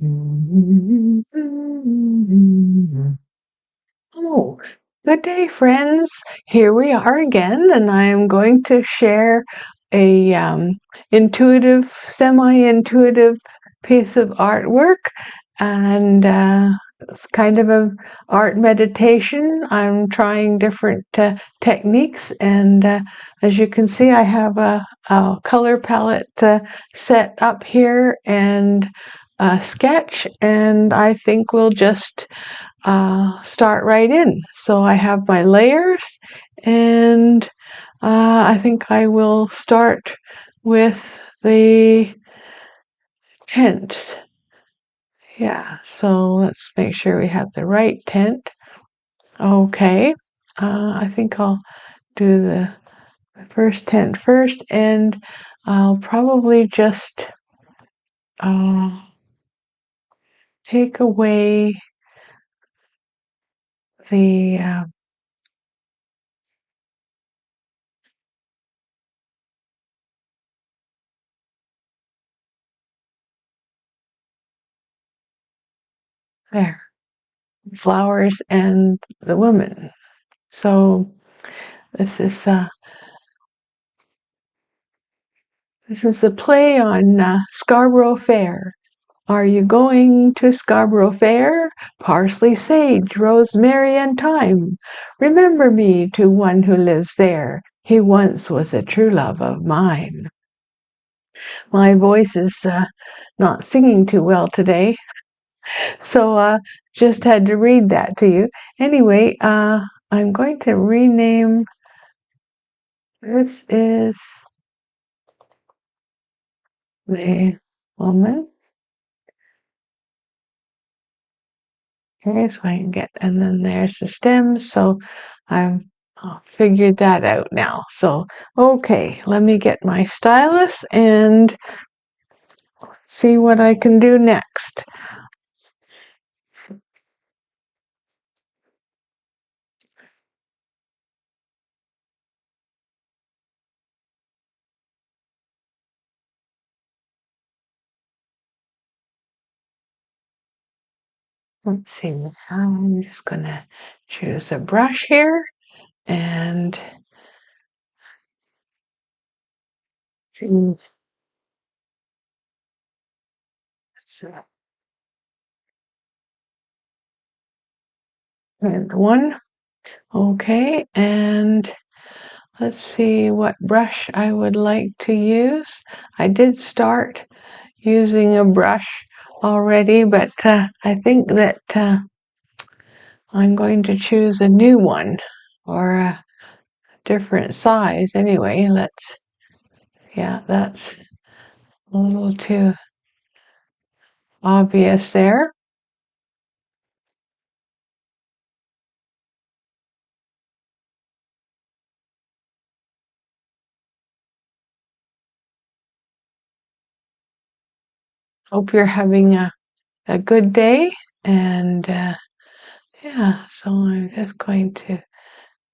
Oh, good day, friends. Here we are again, and I am going to share a intuitive, semi-intuitive piece of artwork, and it's kind of a art meditation. I'm trying different techniques, and as you can see, I have a color palette set up here and a sketch, and I think we'll just start right in. So I have my layers, and I think I will start with the tents. Yeah, so let's make sure we have the right tent. Okay, I think I'll do the first tent first, and I'll probably just uh, take away the there flowers and the woman. So this is the play on Scarborough Fair. Are you going to Scarborough Fair? Parsley, sage, rosemary, and thyme. Remember me to one who lives there. He once was a true love of mine. My voice is not singing too well today, so just had to read that to you. Anyway, I'm going to rename. This is the woman. Here's what I can get, and then there's the stems. So I've figured that out now. So, okay, let me get my stylus and see what I can do next. Let's see, I'm just gonna choose a brush here and see. And one, okay, and let's see what brush I would like to use. I did start using a brush already, but I think that I'm going to choose a new one or a different size. Anyway, yeah, that's a little too obvious there. Hope you're having a good day. And yeah, so I'm just going to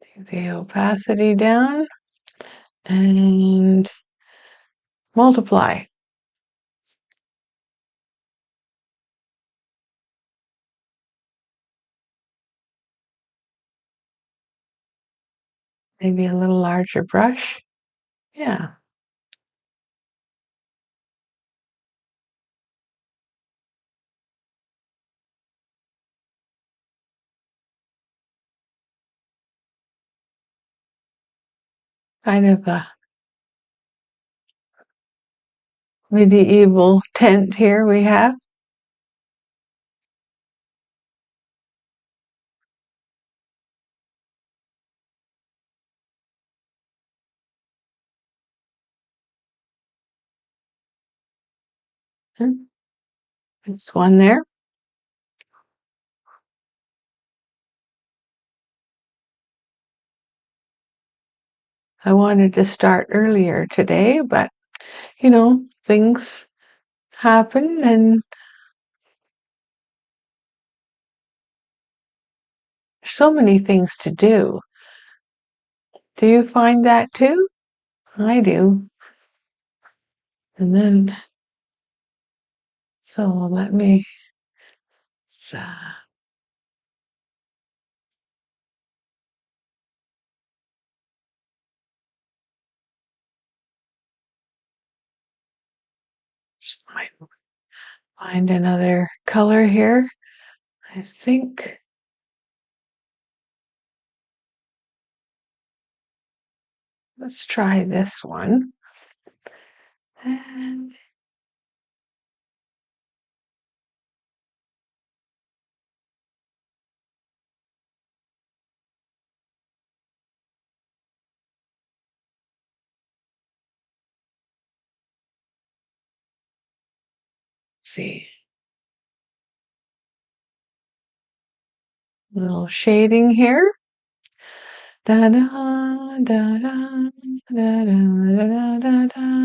take the opacity down and multiply. Maybe a little larger brush. Yeah, kind of a medieval tent here we have. There's one there. I wanted to start earlier today, but things happen and there's so many things to do. Do you find that too? I do. And then So let me find another color here. I think let's try this one. And see. Little shading here. Da da da da da da da da da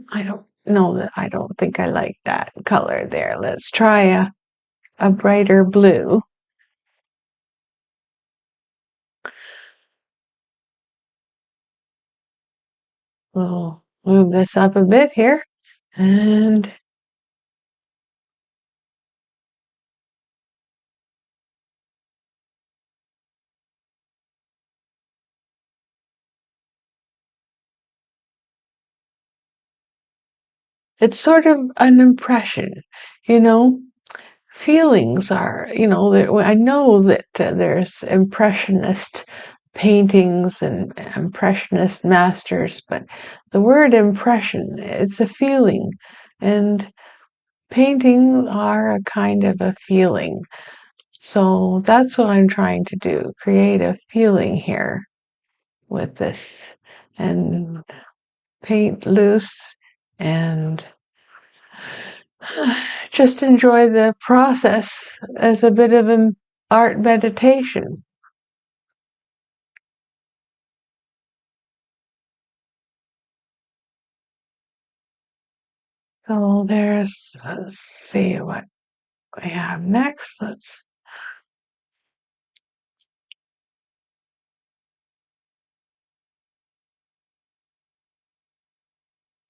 I don't know that I don't think I like that color there. Let's try a brighter blue. We'll move this up a bit here. And it's sort of an impression, you know. Feelings are, I know that there's impressionist paintings and impressionist masters, but the word impression, it's a feeling. And paintings are a kind of a feeling. So that's what I'm trying to do, create a feeling here with this and paint loose and just enjoy the process as a bit of an art meditation. So let's see what we have next.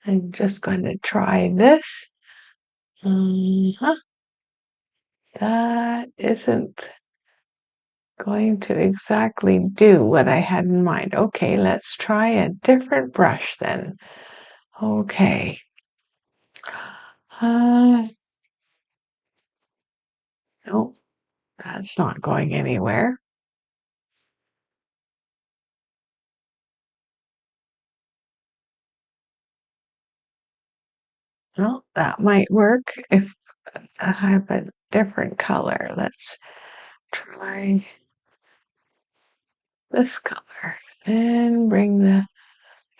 I'm just going to try this. That isn't going to exactly do what I had in mind. Okay, let's try a different brush then. Okay. No, that's not going anywhere. Well, that might work if I have a different color. Let's try this color and bring the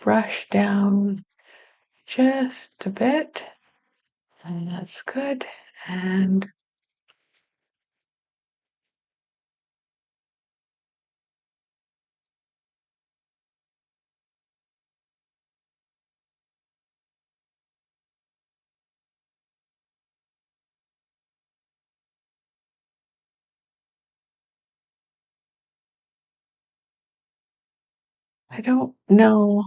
brush down just a bit. And that's good. And I don't know.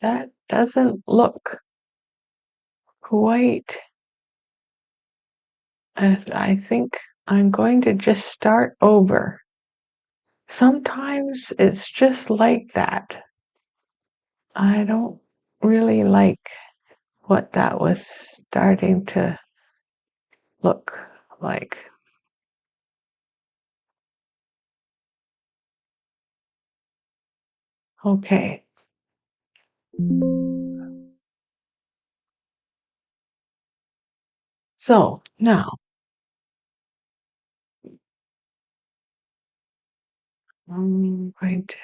That doesn't look quite as I think I'm going to just start over. sometimes it's just like that. I don't really like what that was starting to look like. Okay. So now I'm going to,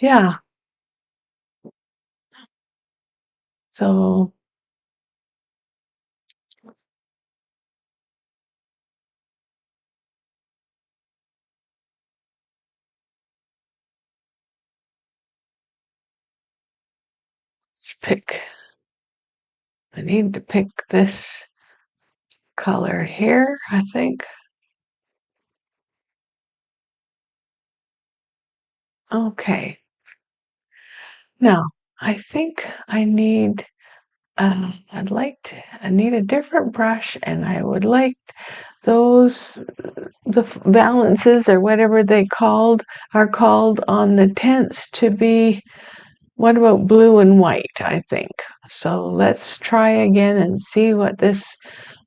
yeah. So I need to pick this color here, I think. Okay. Now, I think I need, I need a different brush, and I would like those, balances or whatever are called on the tents to be, what about blue and white, I think. So let's try again and see what this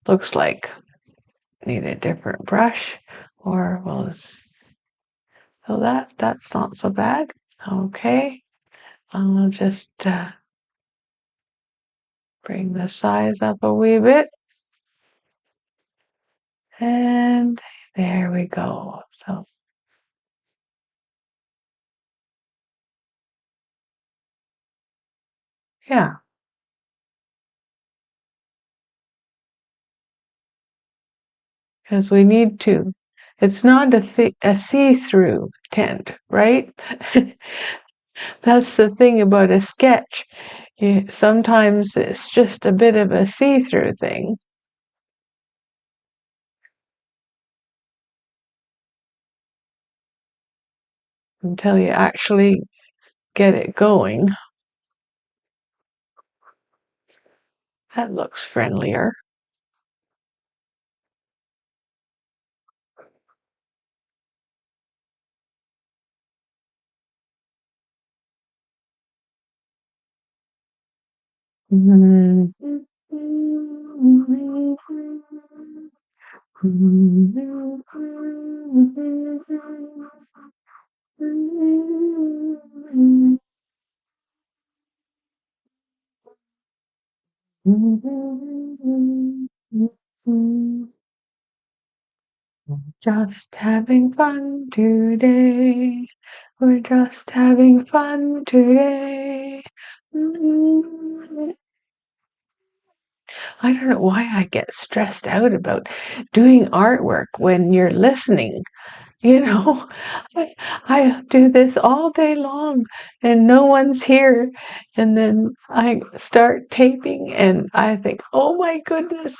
looks like. Need a different brush, or so that's not so bad. Okay, I'll just bring the size up a wee bit, and there we go. So yeah, because we need to. It's not a see-through tent, right? That's the thing about a sketch. Sometimes it's just a bit of a see-through thing until you actually get it going. That looks friendlier. Mm. Just having fun today. We're just having fun today. I don't know why I get stressed out about doing artwork when you're listening. You know, I do this all day long and no one's here. And then I start taping and I think, oh my goodness.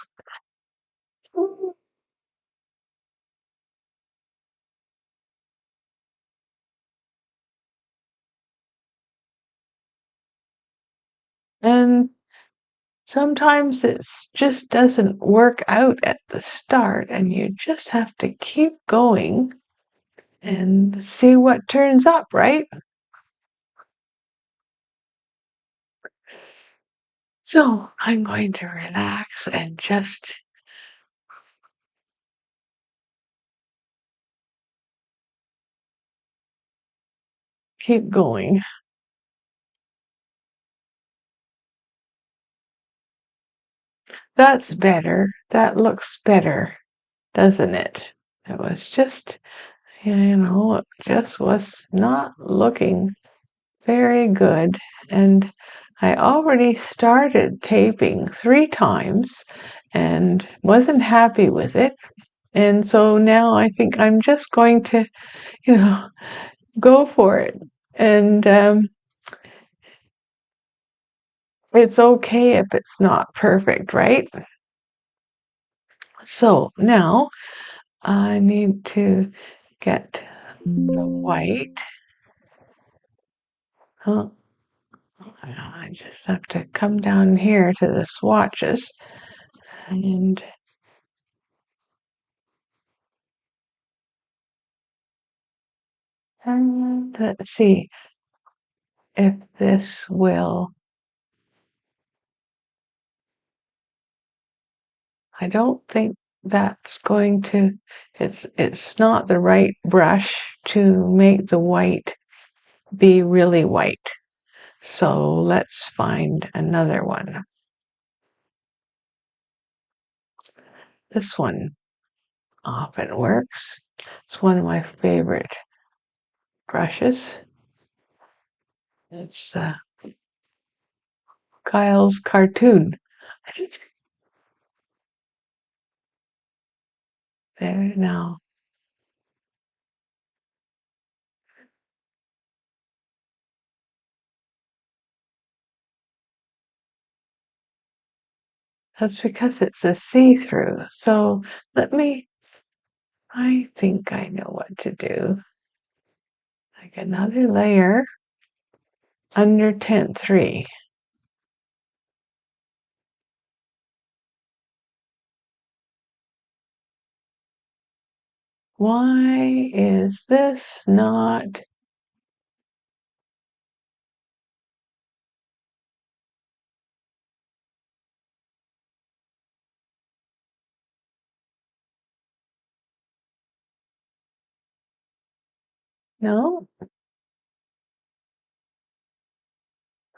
And sometimes it just doesn't work out at the start, and you just have to keep going and see what turns up, right? So I'm going to relax and just keep going. That's better. That looks better, doesn't it? It was just, it just was not looking very good. And I already started taping 3 times and wasn't happy with it. And so now I think I'm just going to, you know, go for it. And it's okay if it's not perfect, right? So now I need to get the white. Oh, I just have to come down here to the swatches And let's see if this will. I don't think that's going to. It's not the right brush to make the white be really white. So let's find another one. This one often works. It's one of my favorite brushes. It's Kyle's cartoon. There now. That's because it's a see-through. So I think I know what to do. Like another layer under tint 3. Why is this not? No?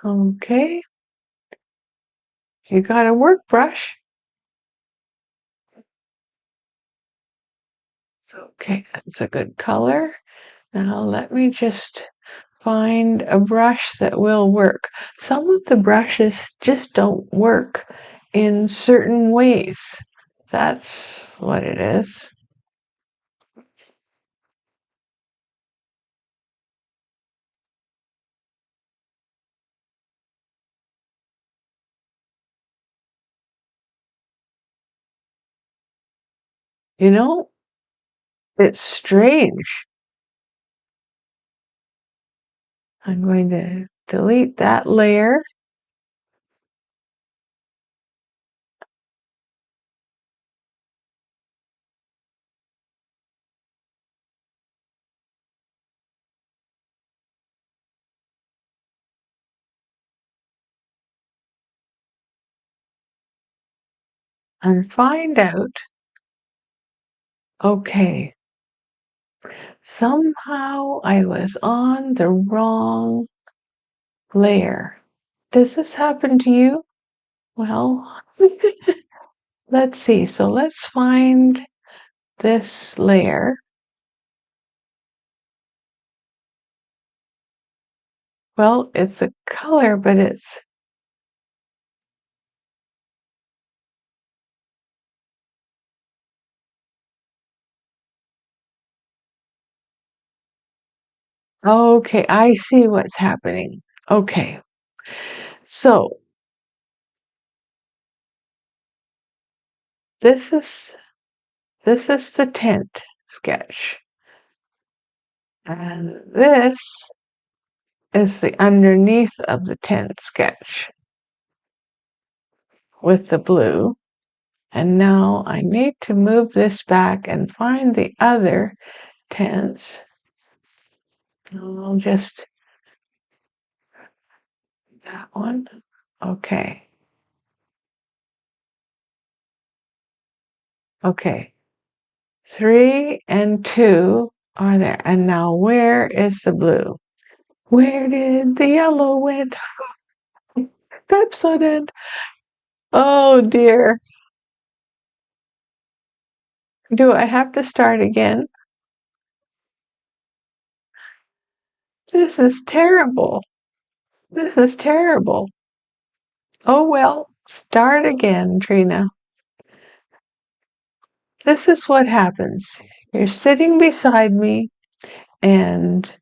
Okay. You got a work brush. It's okay. That's a good color. Now let me just find a brush that will work. Some of the brushes just don't work in certain ways. That's what it is. You know, it's strange. I'm going to delete that layer. And find out, okay, somehow I was on the wrong layer. Does this happen to you? Well, let's see. So let's find this layer. Well, it's a color, but it's okay. I see what's happening. Okay. So this is the tent sketch. And this is the underneath of the tent sketch with the blue. And now I need to move this back and find the other tents. I'll just that one. Okay. Okay. 3 and 2 are there. And now where is the blue? Where did the yellow went? Pepsodent. Oh dear. Do I have to start again? This is terrible. This is terrible. Oh well, start again, Trina. This is what happens. You're sitting beside me, and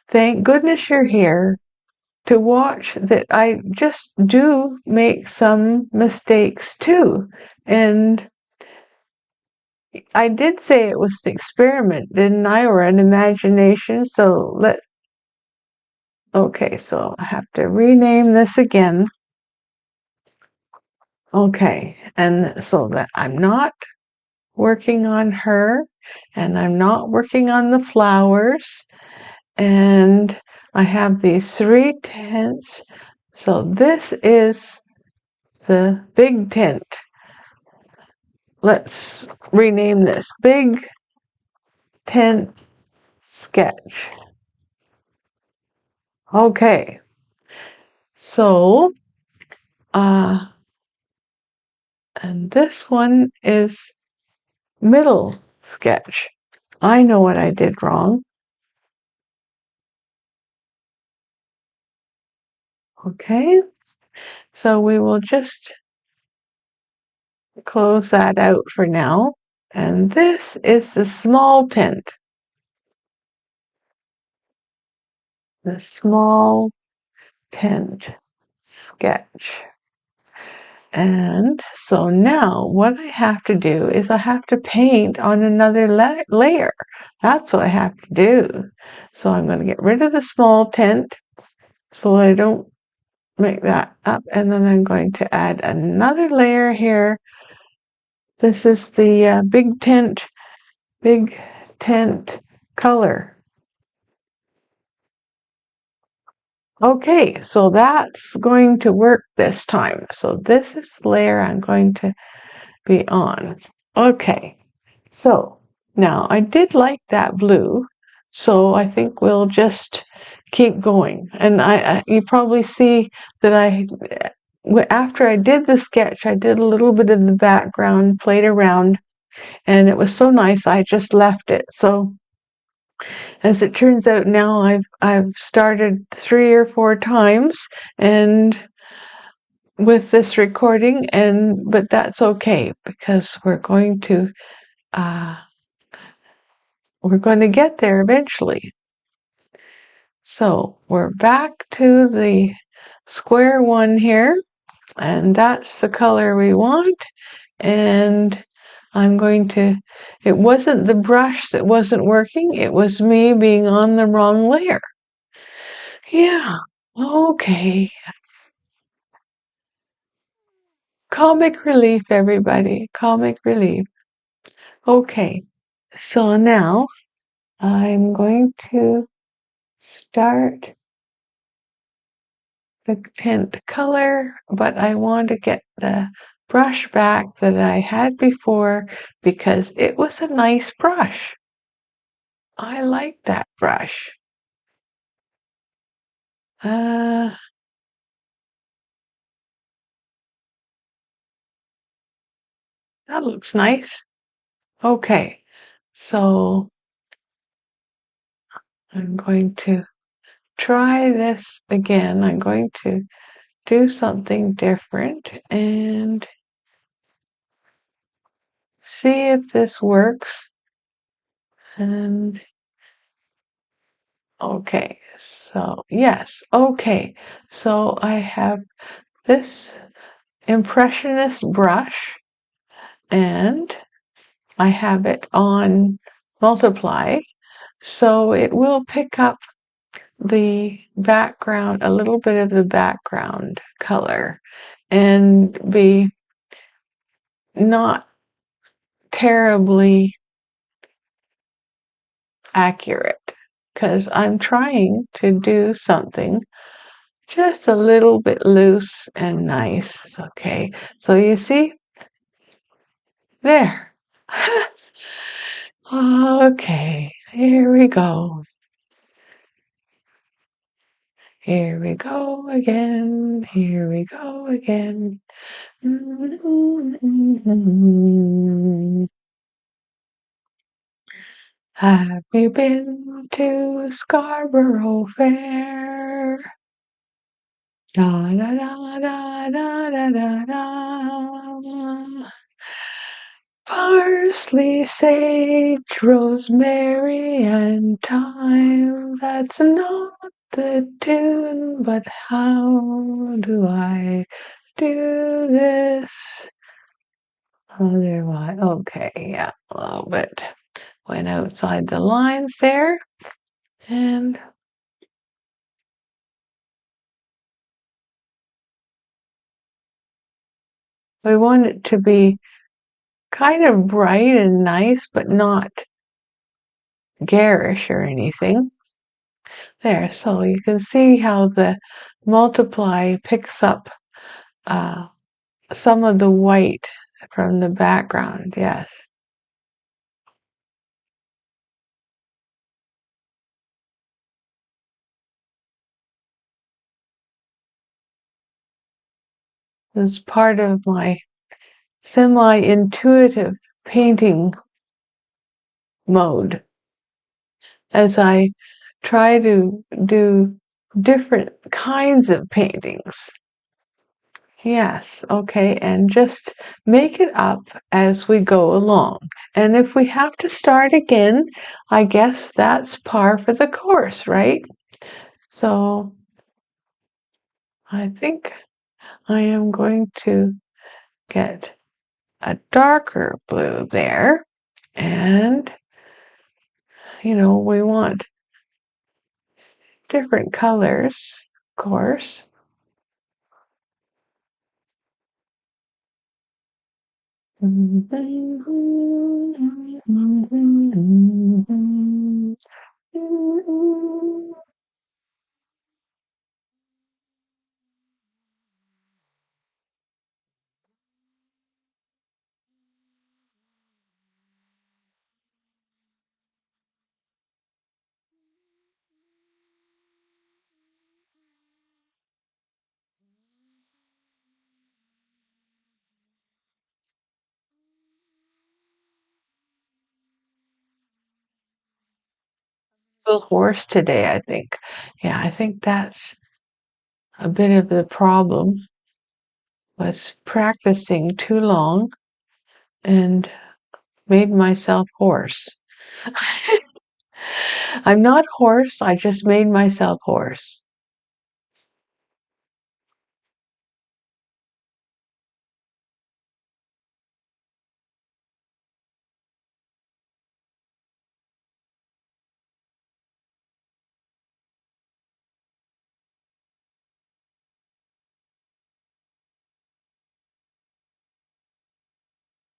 thank goodness you're here to watch that I just do make some mistakes too. And I did say it was an experiment, didn't I, or an imagination? Okay, so I have to rename this again. Okay, and so that I'm not working on her, and I'm not working on the flowers, and I have these 3 tents. So this is the big tent. Let's rename this Big Tent Sketch. Okay, so and this one is Middle Sketch. I know what I did wrong. Okay, so we will just close that out for now. And this is the small tent. The small tent sketch. And so now what I have to do is I have to paint on another layer. That's what I have to do. So I'm going to get rid of the small tent so I don't make that up. And then I'm going to add another layer here. This is the big tent color. Okay, so that's going to work this time. So this is the layer I'm going to be on. Okay, so now I did like that blue, so I think we'll just keep going. And you probably see that after I did the sketch, I did a little bit of the background, played around, and it was so nice I just left it. So as it turns out now, I've started 3 or 4 times and with this recording, but that's okay because uh, we're going to get there eventually. So we're back to the square one here, and that's the color we want. And it wasn't the brush that wasn't working, it was me being on the wrong layer. Yeah, okay. Comic relief, everybody. Comic relief. Okay, so now I'm going to start the tint color, but I want to get the brush back that I had before because it was a nice brush. I like that brush. That looks nice. Okay, so I'm going to try this again. I'm going to do something different and see if this works. And okay, so yes, okay. So I have this impressionist brush and I have it on multiply, so it will pick up the background, a little bit of the background color, and be not terribly accurate because I'm trying to do something just a little bit loose and nice. Okay, so you see there. Okay, here we go. Here we go again. Here we go again. Have you been to Scarborough Fair? Da da da da da da da da. Parsley, sage, rosemary, and thyme. That's not the tune, but how do I do this? Otherwise, okay, yeah, a little bit. Went outside the lines there, and we want it to be kind of bright and nice, but not garish or anything. There, so you can see how the multiply picks up some of the white from the background, yes. This is part of my semi-intuitive painting mode as I try to do different kinds of paintings. Yes, okay, and just make it up as we go along. And if we have to start again, I guess that's par for the course, right? So I think I am going to get a darker blue there. And, we want different colors, of course. A little hoarse today, I think. Yeah, I think that's a bit of the problem, was practicing too long and made myself hoarse. I'm not hoarse, I just made myself hoarse.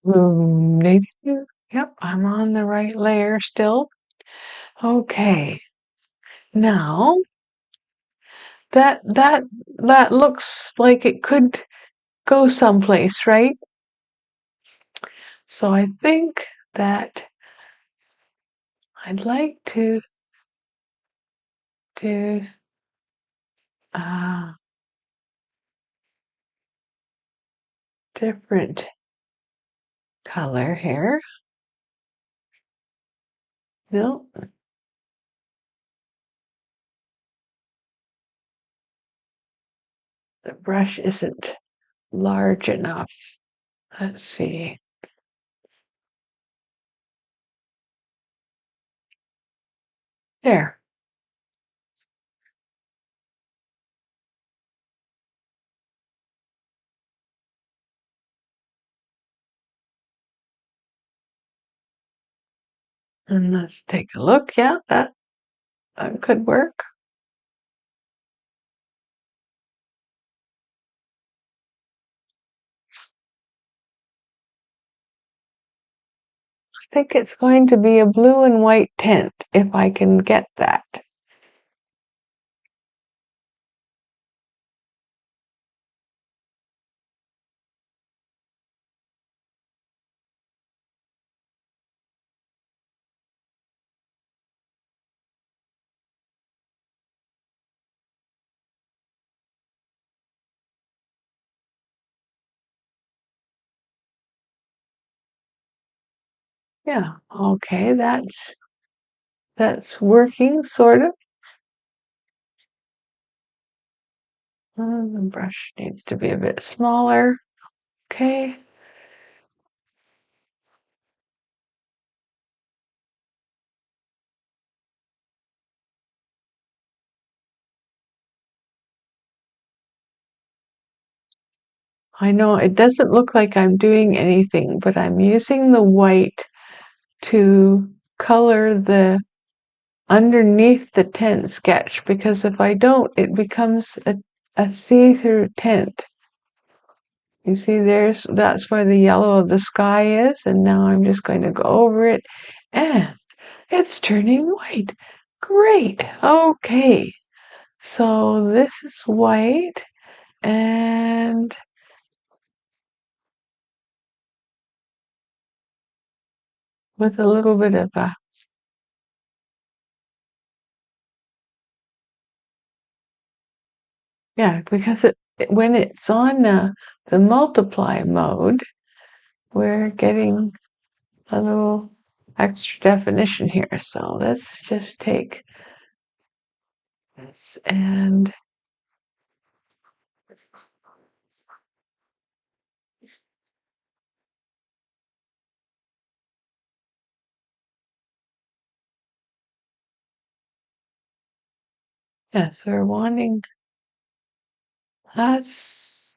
Meditative. Yep, I'm on the right layer still. Okay. Now that looks like it could go someplace, right? So I think that I'd like to do a different color here. No, the brush isn't large enough. Let's see. There. And let's take a look. Yeah, that could work. I think it's going to be a blue and white tint if I can get that. Yeah, okay, that's working sort of. The brush needs to be a bit smaller. Okay. I know it doesn't look like I'm doing anything, but I'm using the white to color the underneath the tint sketch, because if I don't, it becomes a see-through tint. You see, that's where the yellow of the sky is, and now I'm just going to go over it, and it's turning white. Great. Okay. So this is white, and with a little bit of a, yeah, because when it's on the multiply mode, we're getting a little extra definition here. So let's just take this and yes, we're wanting that's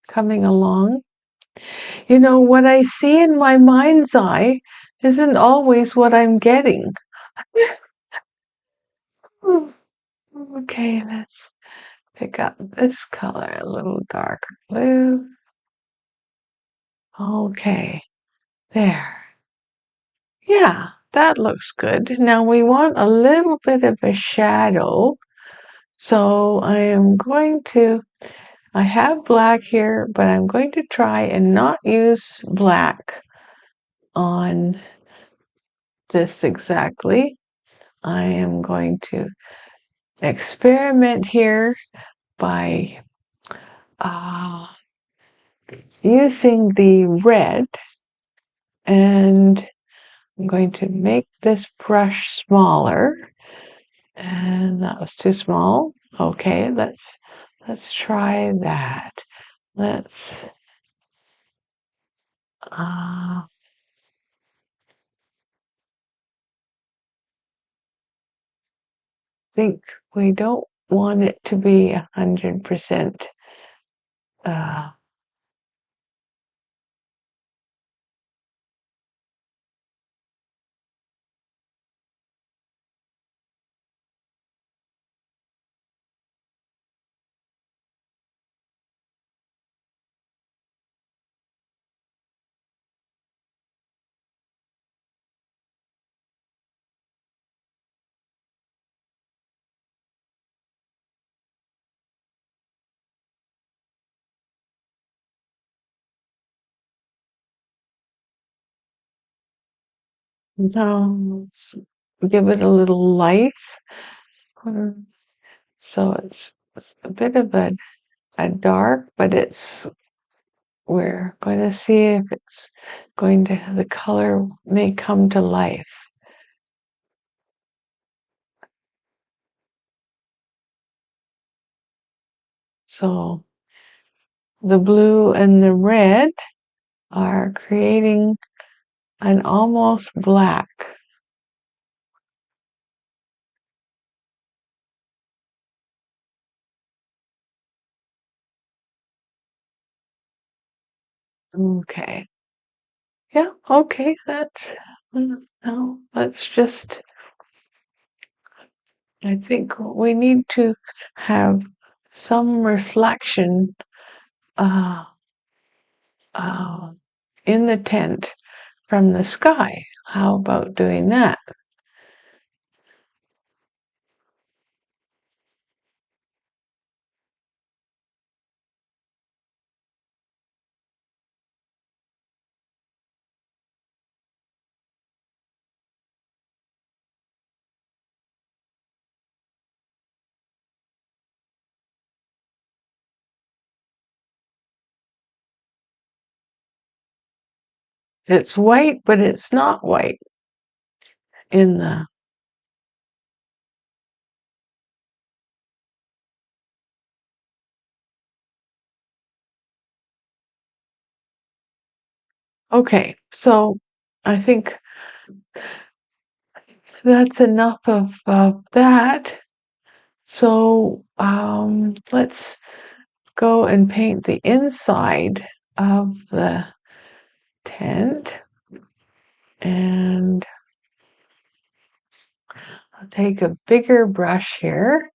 coming along. You know, what I see in my mind's eye isn't always what I'm getting. Okay, let's pick up this color, a little darker blue. Okay, there. Yeah, that looks good. Now we want a little bit of a shadow. So I have black here, but I'm going to try and not use black on this exactly. I am going to experiment here by uh, using the red, and I'm going to make this brush smaller, and that was too small. Okay, let's try that. Let's uh, think we don't want it to be 100%. Uh, now let's give it a little life. So it's a bit of a dark, but we're going to see if the color may come to life. So the blue and the red are creating an almost black. Okay. Yeah, okay, no, let's just, I think we need to have some reflection uh, uh, in the tent from the sky. How about doing that? It's white, but it's not white in the, okay, so I think that's enough of that. So let's go and paint the inside of the tent, and I'll take a bigger brush here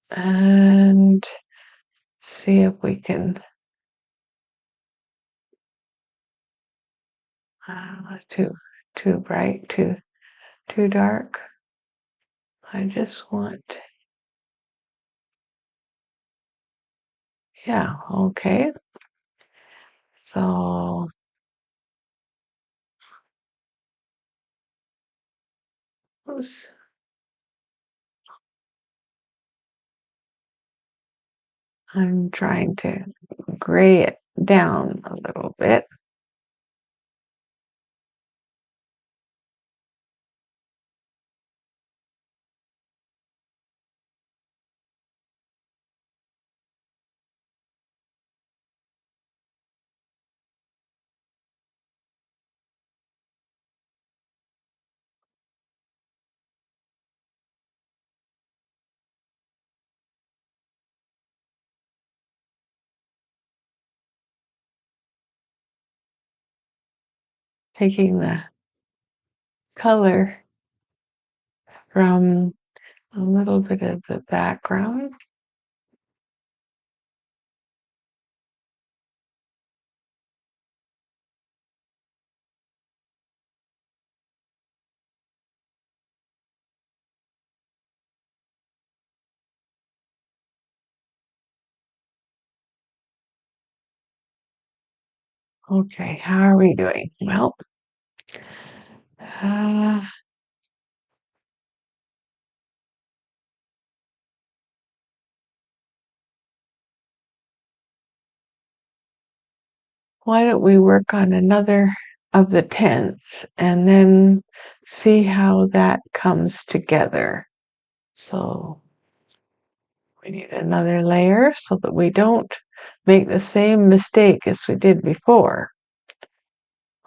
and see if we can Too bright, too dark. I just want, yeah, okay. So I'm trying to gray it down a little bit. Taking the color from a little bit of the background. Okay, how are we doing? Well, uh, why don't we work on another of the tents and then see how that comes together? So we need another layer so that we don't make the same mistake as we did before.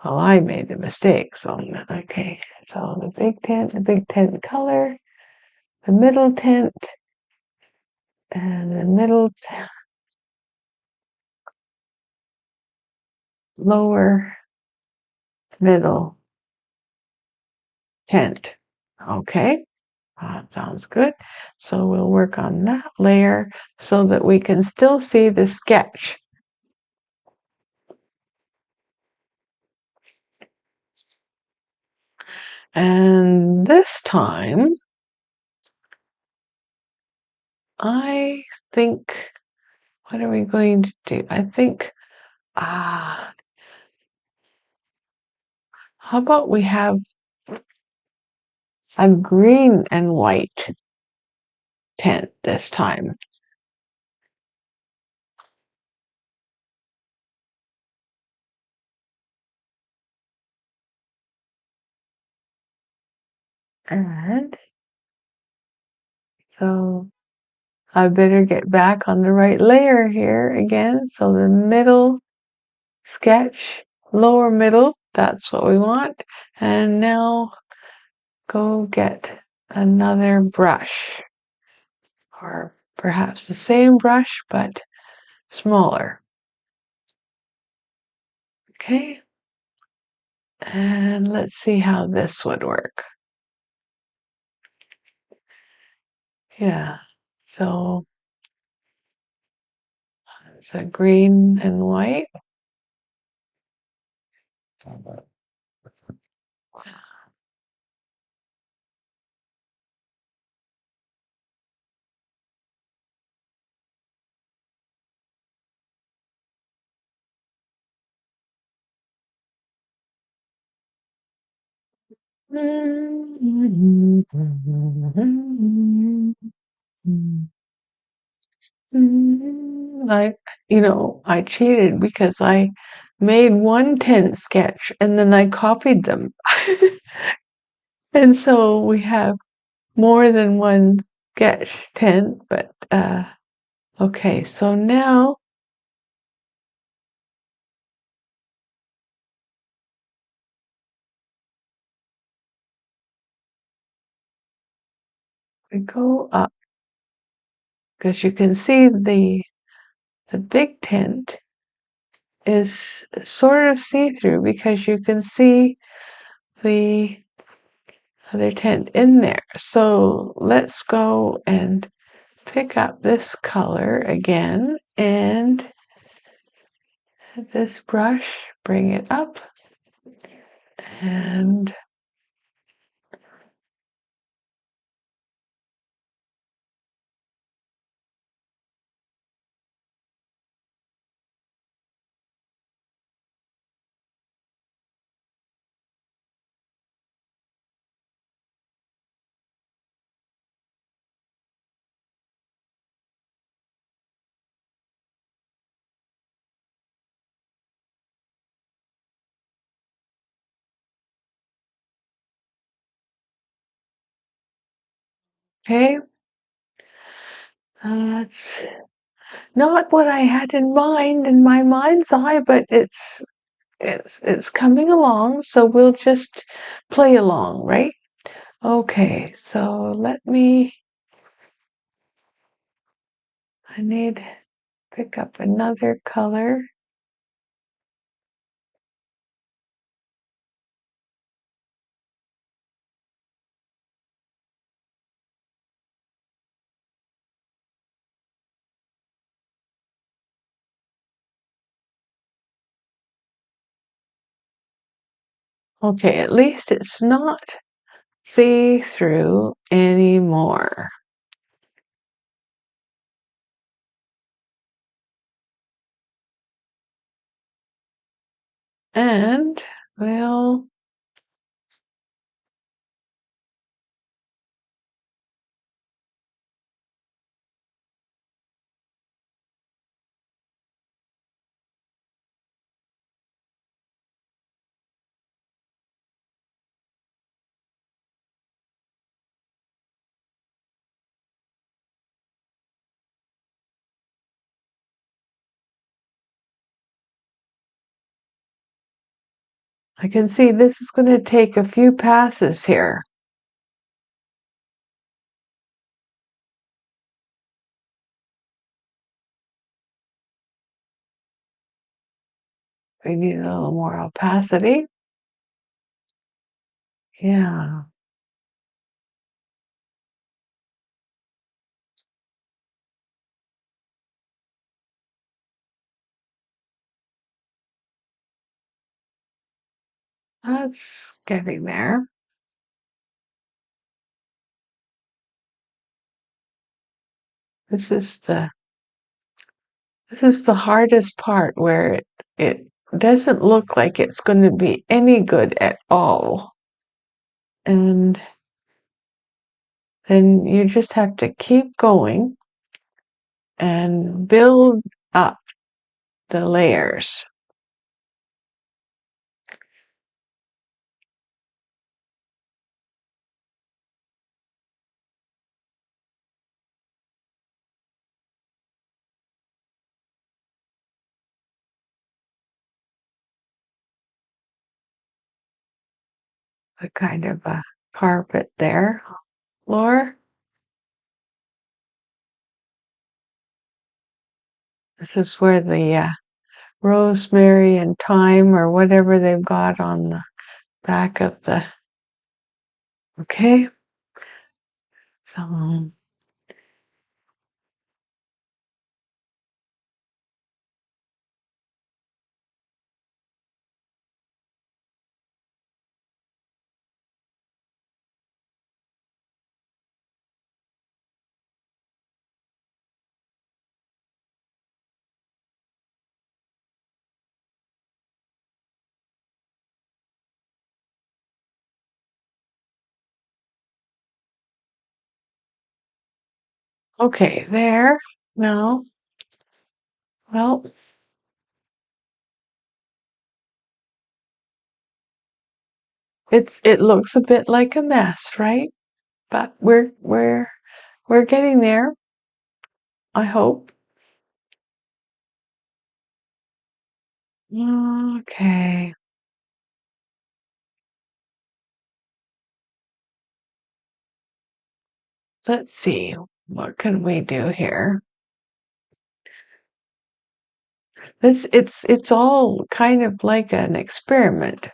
Well, I made the mistake, so okay. So the big tent color, the middle tent, and the lower middle tent. Okay, that sounds good. So we'll work on that layer so that we can still see the sketch. And this time, I think, what are we going to do? I think, how about we have a green and white tent this time? And so I better get back on the right layer here again. So the middle sketch, lower middle, that's what we want. And now go get another brush, or perhaps the same brush but smaller. Okay, and let's see how this would work. Yeah, so it's a green and white. I, I cheated because I made one tent sketch and then I copied them. And so we have more than one sketch tent, but okay, so now we go up because you can see the big tent is sort of see-through because you can see the other tent in there. So let's go and pick up this color again and this brush, bring it up And okay, that's not what I had in mind in my mind's eye, but it's coming along, so we'll just play along, right? Okay, so I need to pick up another color. Okay, at least it's not see-through anymore. And, well, I can see this is going to take a few passes here. We need a little more opacity. Yeah, that's getting there. This is the this is the hardest part where it doesn't look like it's going to be any good at all. And then you just have to keep going and build up the layers. A kind of a carpet there, Laura. This is where the rosemary and thyme or whatever they've got on the back of the. Okay, so okay, there. No, well, it looks a bit like a mess, right? But we're getting there, I hope. Okay, let's see. What can we do here? It's all kind of like an experiment.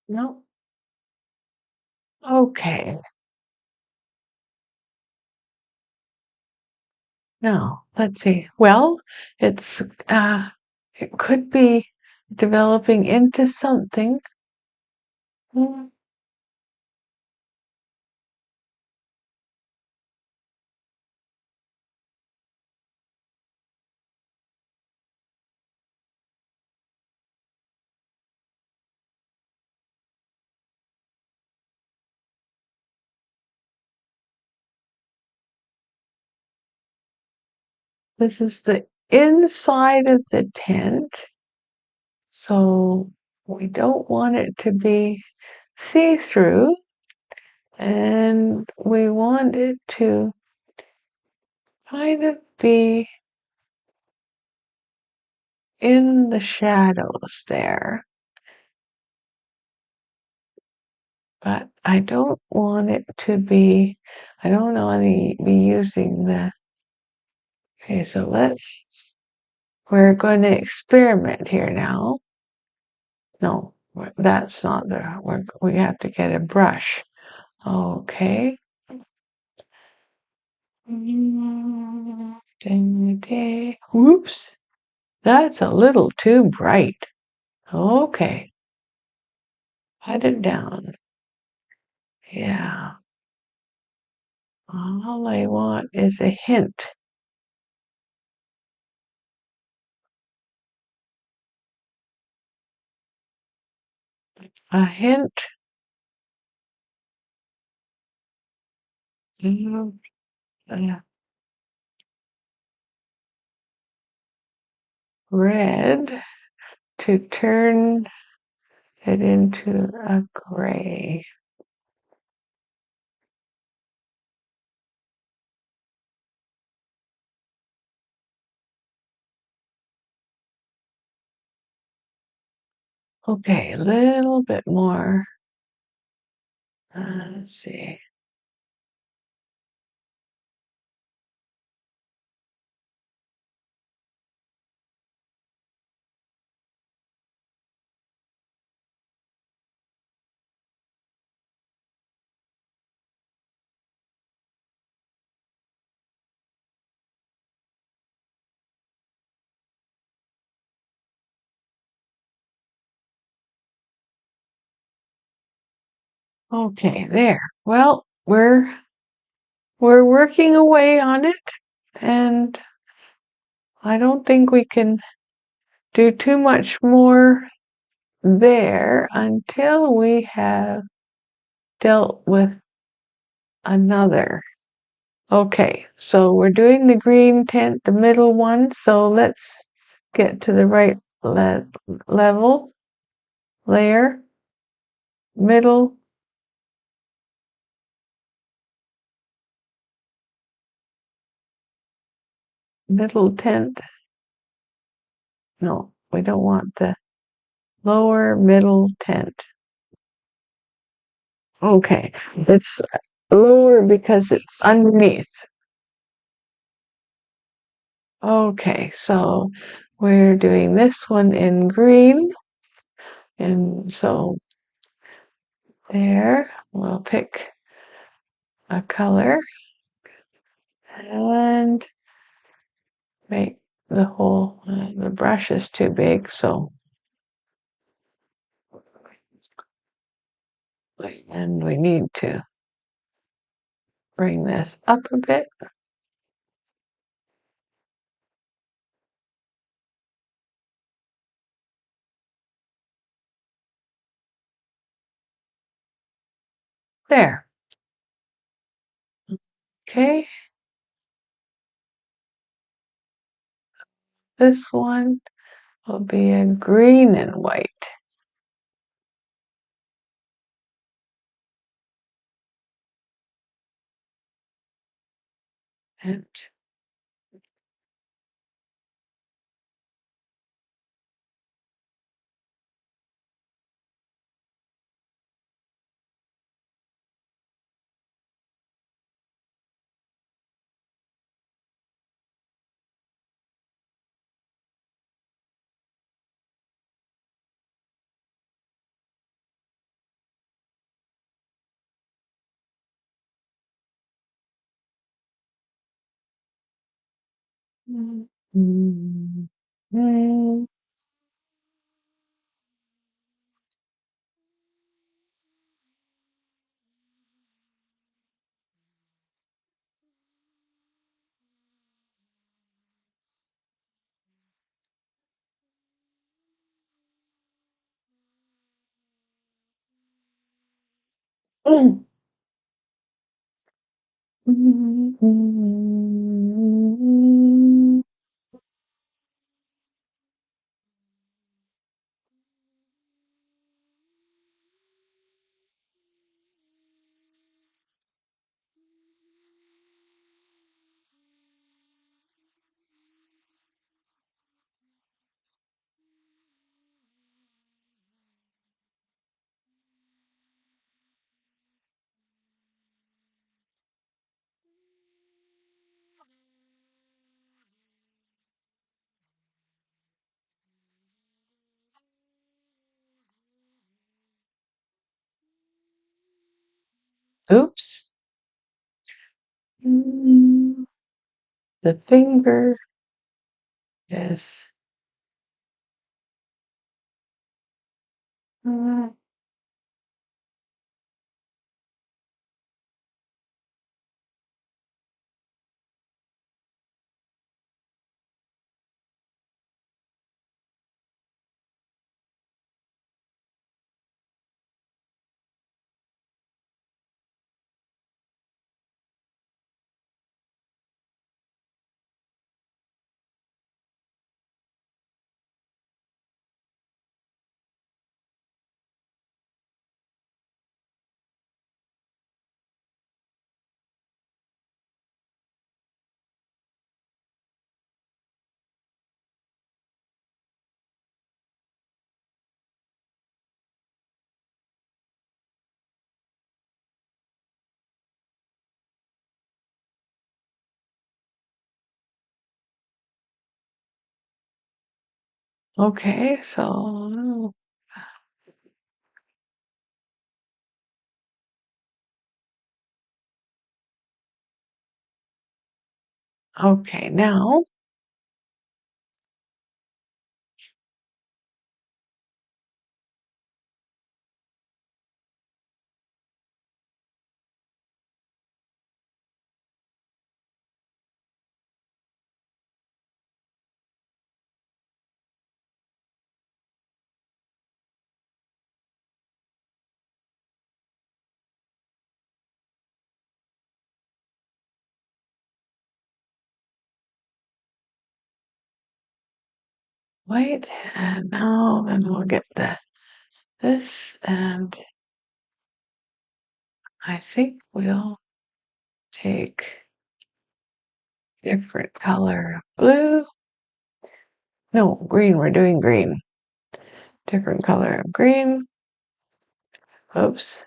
No. Okay. Now, let's see. Well, it's it could be developing into something. Mm, This is the inside of the tent, so we don't want it to be see-through, and we want it to kind of be in the shadows there. But I don't want it to be, I don't want to be using the, okay, so we're going to experiment here now. No, that's not we have to get a brush. Okay. Whoops, that's a little too bright. Okay, cut it down. Yeah, all I want is a hint. A hint of red to turn it into a gray. Okay, a little bit more. Let's see. Okay, there. Well, we're working away on it, and I don't think we can do too much more there until we have dealt with another. Okay, so we're doing the green tent, the middle one, so let's get to the right level, layer, middle, middle tent. No, we don't want the lower middle tent. Okay, it's lower because it's underneath. Okay, so we're doing this one in green. And so there, we'll pick a color and make the brush is too big, so and we need to bring this up a bit. There. Okay. This one will be a green and white. And oops. The finger is okay. So okay, now white, and now then we'll get this, and I think we'll take different color of blue. No, green. We're doing green. Different color of green. Oops.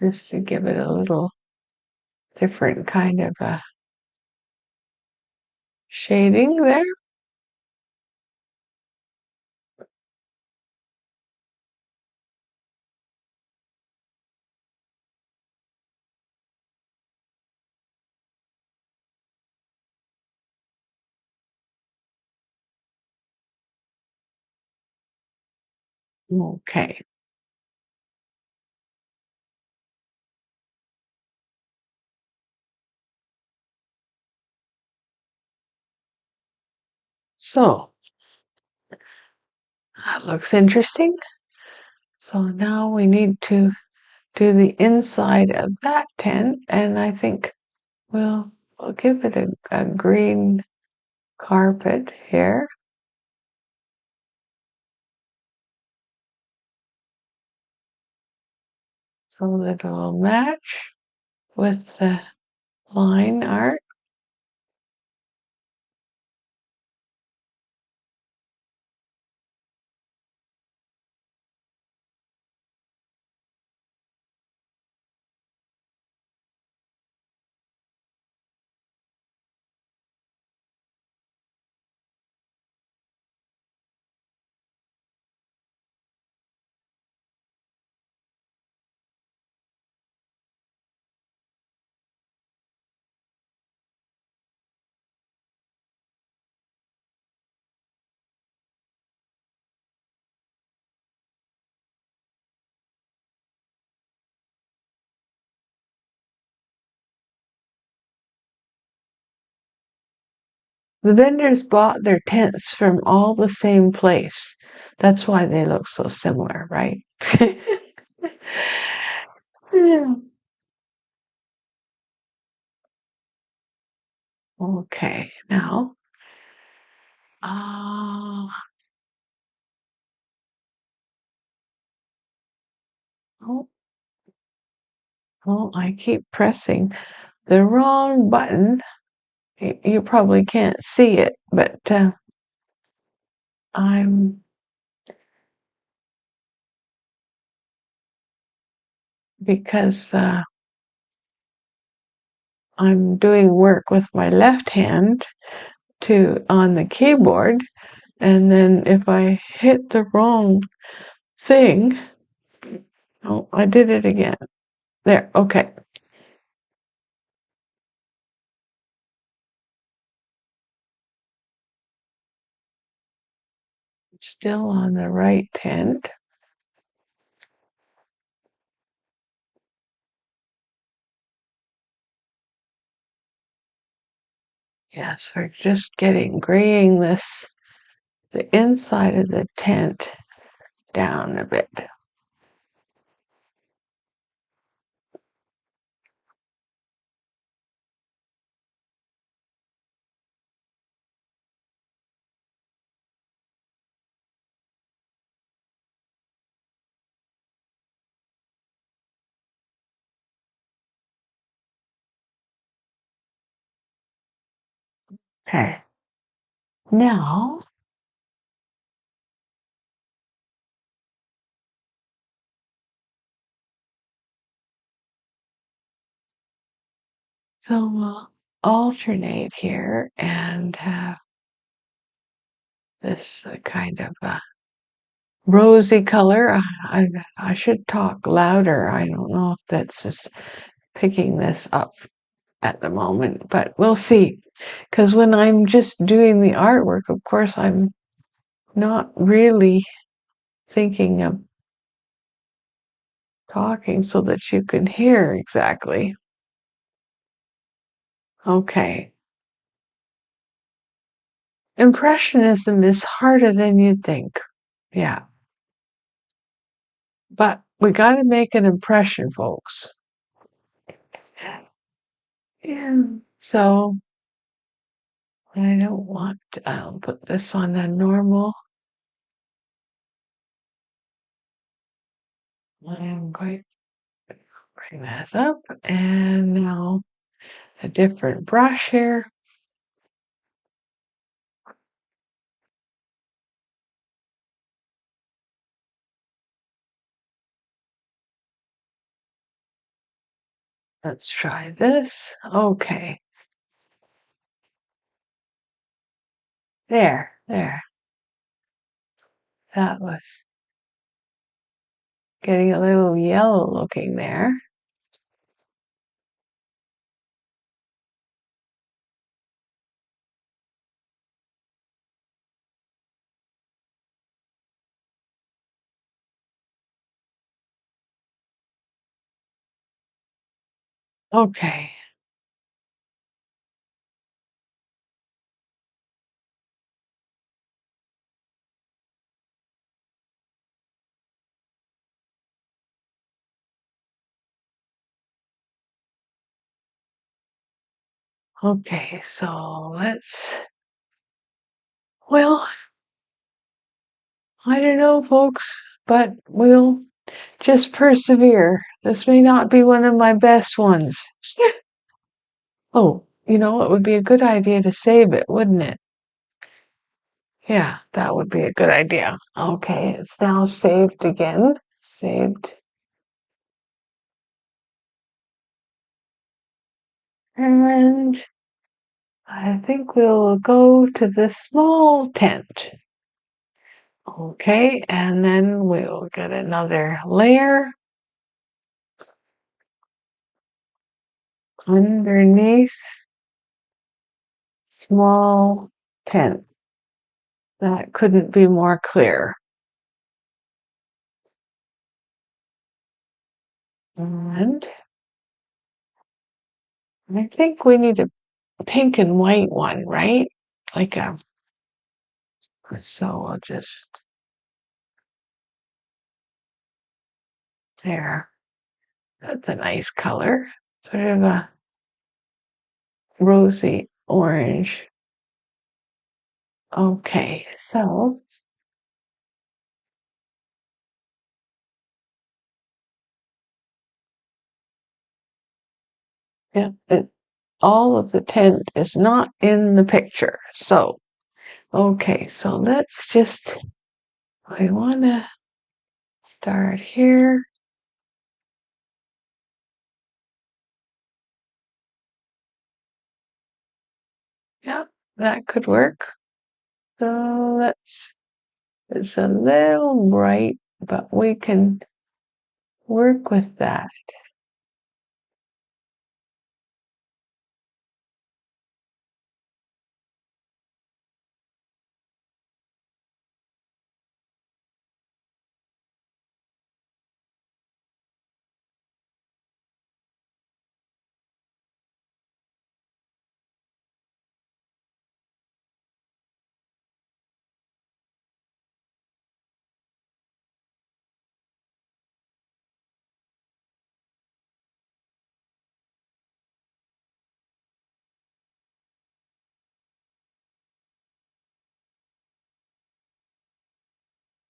just to give it a little different kind of a shading there. Okay. So that looks interesting. So now we need to do the inside of that tent, and I think we'll give it a green carpet here. So that it'll match with the line art. The vendors bought their tents from all the same place. That's why they look so similar, right? Yeah. Okay, now, uh, oh, I keep pressing the wrong button. You probably can't see it, but I'm because I'm doing work with my left hand to on the keyboard, and then if I hit the wrong thing, oh, I did it again. There, okay. Still on the right tent. Yes, we're just graying the inside of the tent down a bit. Okay. Now, so we'll alternate here and have this kind of rosy color. I should talk louder. I don't know if that's just picking this up at the moment, but we'll see. Because when I'm just doing the artwork, of course, I'm not really thinking of talking so that you can hear exactly. Okay. Impressionism is harder than you'd think. Yeah. But we got to make an impression, folks. Yeah. So I don't want, I'll put this on a normal. I am going to bring this up, and now a different brush here. Let's try this. Okay. There. That was getting a little yellow looking there. Okay. Okay, so well, I don't know, folks, but we'll just persevere. This may not be one of my best ones. Oh, it would be a good idea to save it, wouldn't it? Yeah, that would be a good idea. Okay, it's now saved again. Saved. And I think we'll go to the small tent. Okay, and then we'll get another layer underneath small tent. That couldn't be more clear. And I think we need a pink and white one, right? Like a, so I'll just, there. That's a nice color. Sort of a rosy orange. Okay, so yeah, all of the tent is not in the picture. So, okay, so let's just, I want to start here. Yeah, that could work. So it's a little bright, but we can work with that.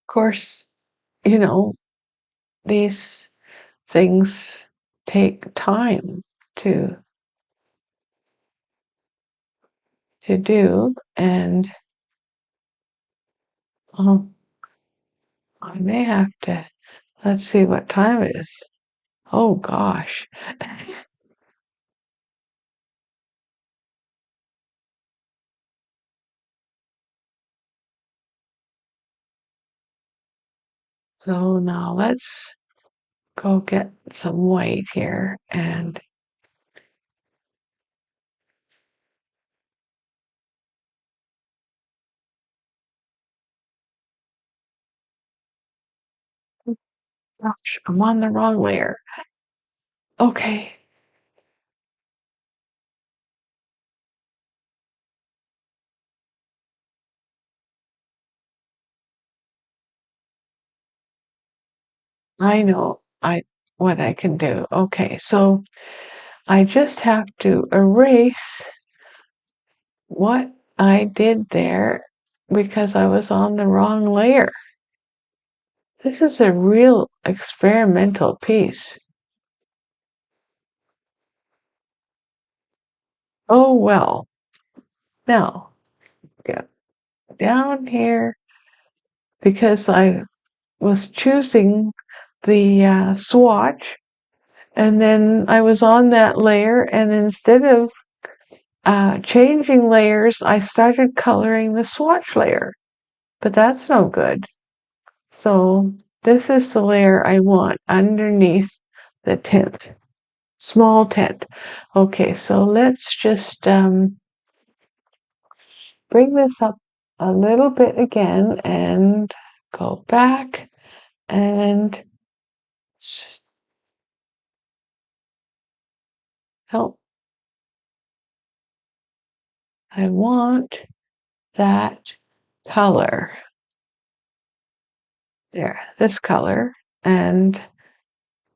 Of course, you know, these things take time to do, and um, I may have to, let's see what time it is. Oh gosh. So now let's go get some white here, and gosh, I'm on the wrong layer. Okay. I know what I can do. Okay, so I just have to erase what I did there because I was on the wrong layer. This is a real experimental piece. Oh well. Now, get down here because I was choosing the swatch, And then I was on that layer, and instead of changing layers, I started coloring the swatch layer, but that's no good. So this is the layer I want underneath the tint, small tint. Okay, so let's just bring this up a little bit again and go back and help. I want that color. There, this color. And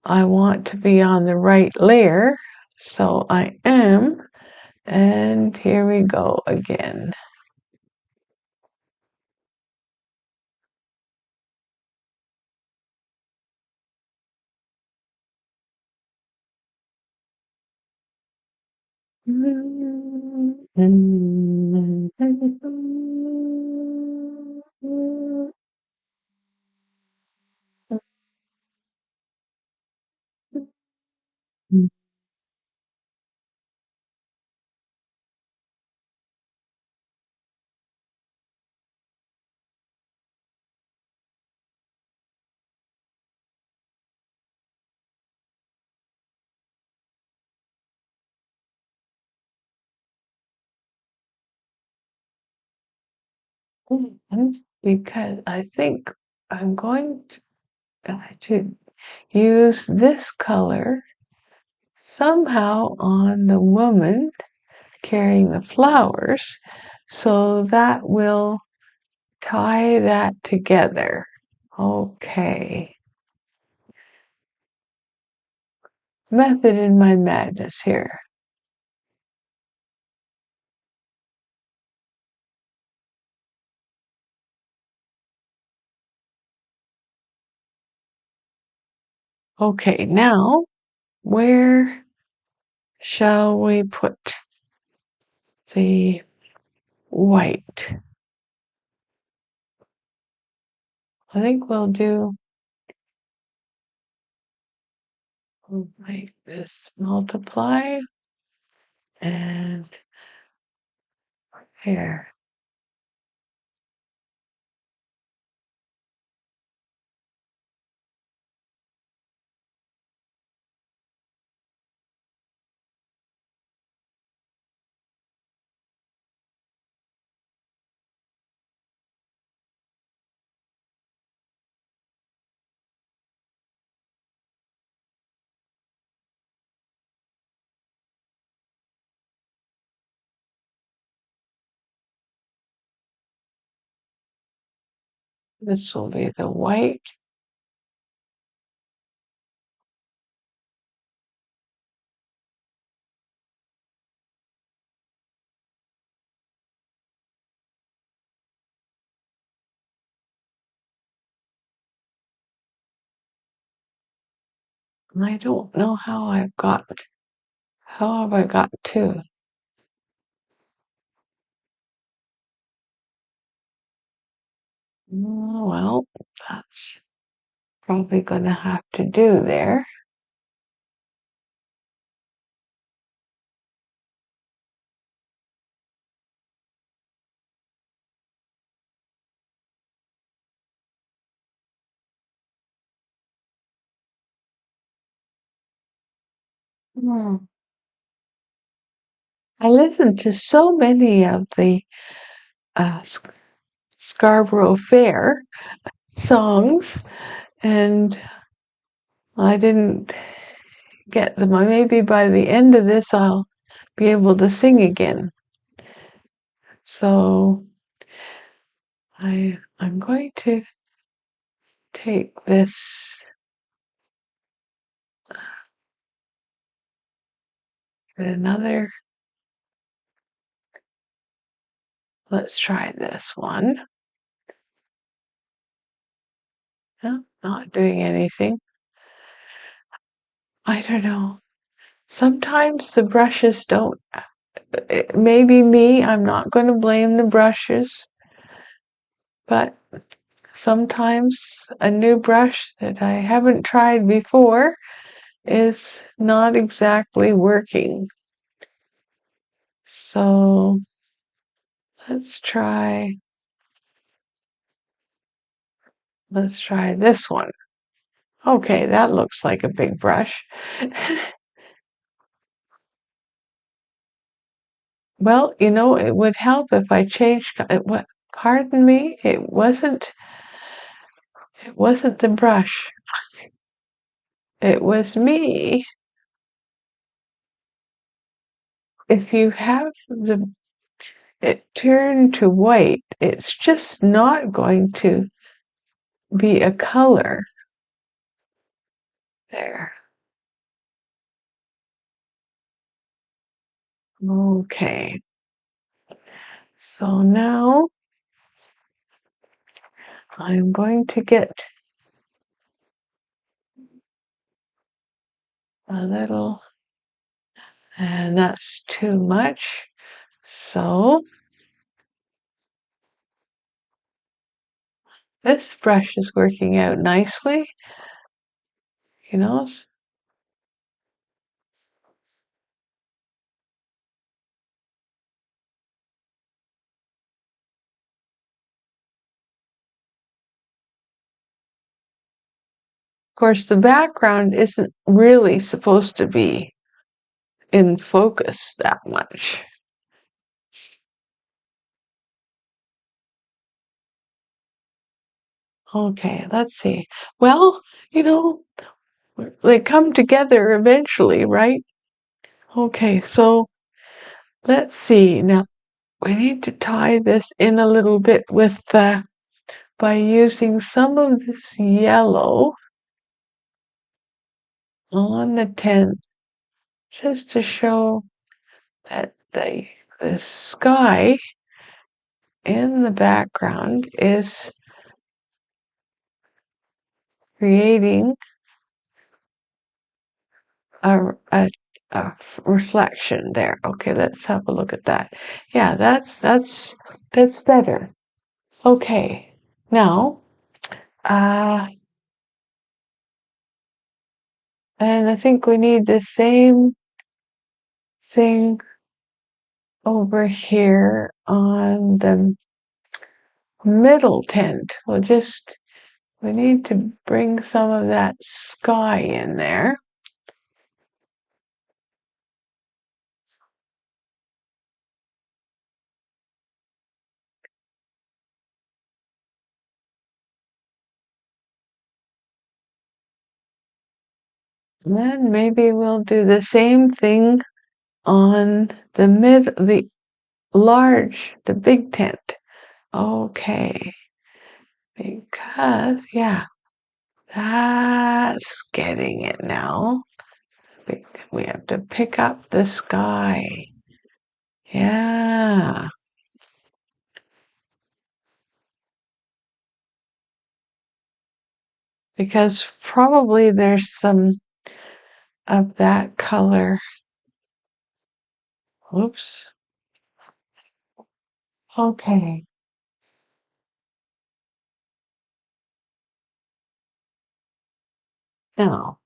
I want to be on the right layer. So I am. And here we go again. Because I think I'm going to use this color somehow on the woman carrying the flowers, so that will tie that together. Okay. Method in my madness here. Okay, now where shall we put the white? I think we'll make this multiply and here. This will be the white. I don't know how have I got to? Well, that's probably gonna have to do there. Hmm. I listened to so many of the uh, Scarborough Fair songs, and I didn't get them. Maybe by the end of this, I'll be able to sing again. So I'm going to take this another. Let's try this one. Not doing anything. I don't know. Sometimes the brushes don't. Maybe me. I'm not going to blame the brushes, but sometimes a new brush that I haven't tried before is not exactly working. So let's try this one. Okay, that looks like a big brush. Well, it would help if I changed it. Pardon me, it wasn't the brush. It was me. If you have it turned to white, it's just not going to be a color there. Okay. So now I'm going to get a little, and that's too much. So this brush is working out nicely, Of course, the background isn't really supposed to be in focus that much. Okay, let's see. Well, they come together eventually, right? Okay, so let's see. Now we need to tie this in a little bit with by using some of this yellow on the tent, just to show that the sky in the background is creating a, a, a reflection there. Okay, let's have a look at that. Yeah, that's better. Okay, now, and I think we need the same thing over here on the middle tent. We need to bring some of that sky in there. And then maybe we'll do the same thing on the big tent. Okay. Because, yeah, that's getting it now. We have to pick up the sky. Yeah. Because probably there's some of that color. Oops. Okay. Now,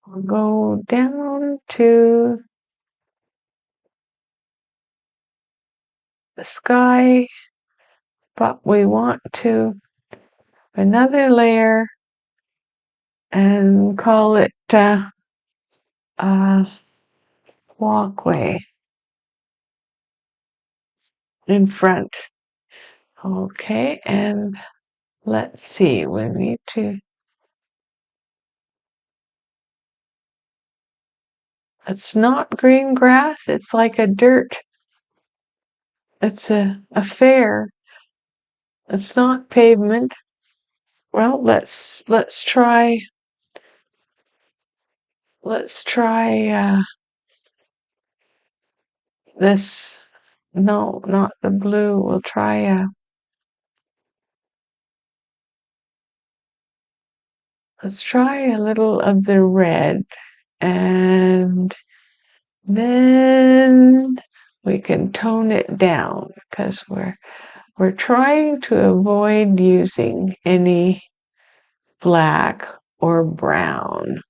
we'll go down to the sky, but we want to another layer and call it uh, Walkway in front. Okay, and let's see, we need to, it's not green grass, it's like a dirt, it's a fair, it's not pavement. Well, let's try this. No, not the blue. We'll try let's try a little of the red, and then we can tone it down because we're trying to avoid using any black or brown.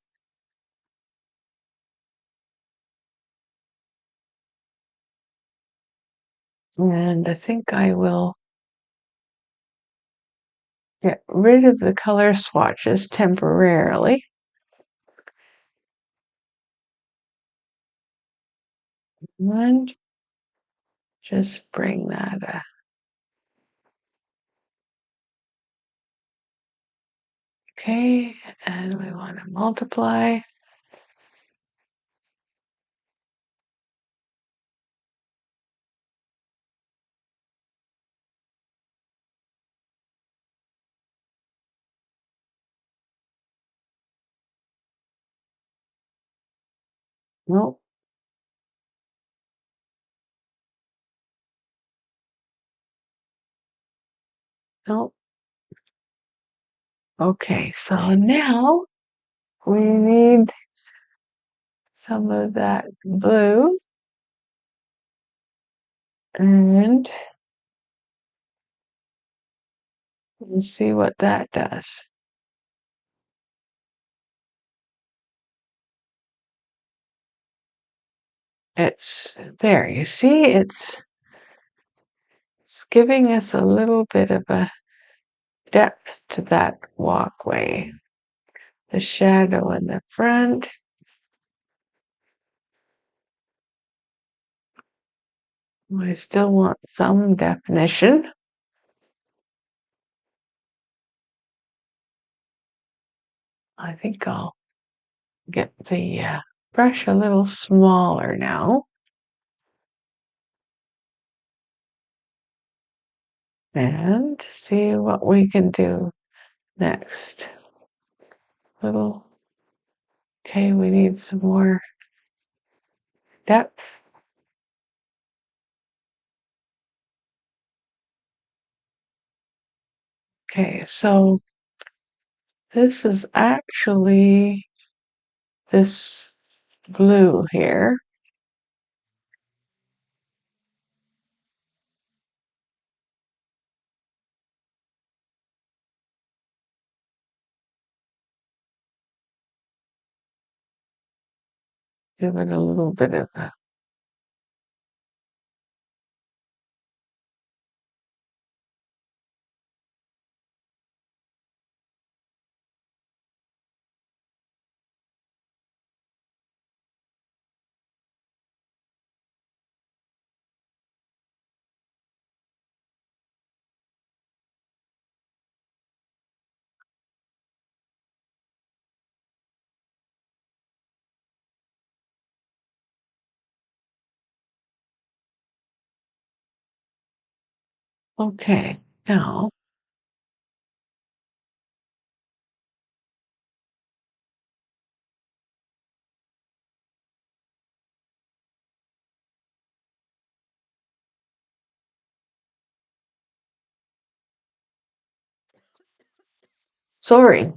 And I think I will get rid of the color swatches temporarily. And just bring that okay, and we want to multiply. Nope. Nope. Okay, so now we need some of that blue, and we'll see what that does. It's there, you see, it's giving us a little bit of a depth to that walkway. The shadow in the front. I still want some definition. I think I'll get the brush a little smaller now. And see what we can do next. Okay, we need some more depth. Okay, so this is actually this blue here. Give it a little bit of a okay, now sorry.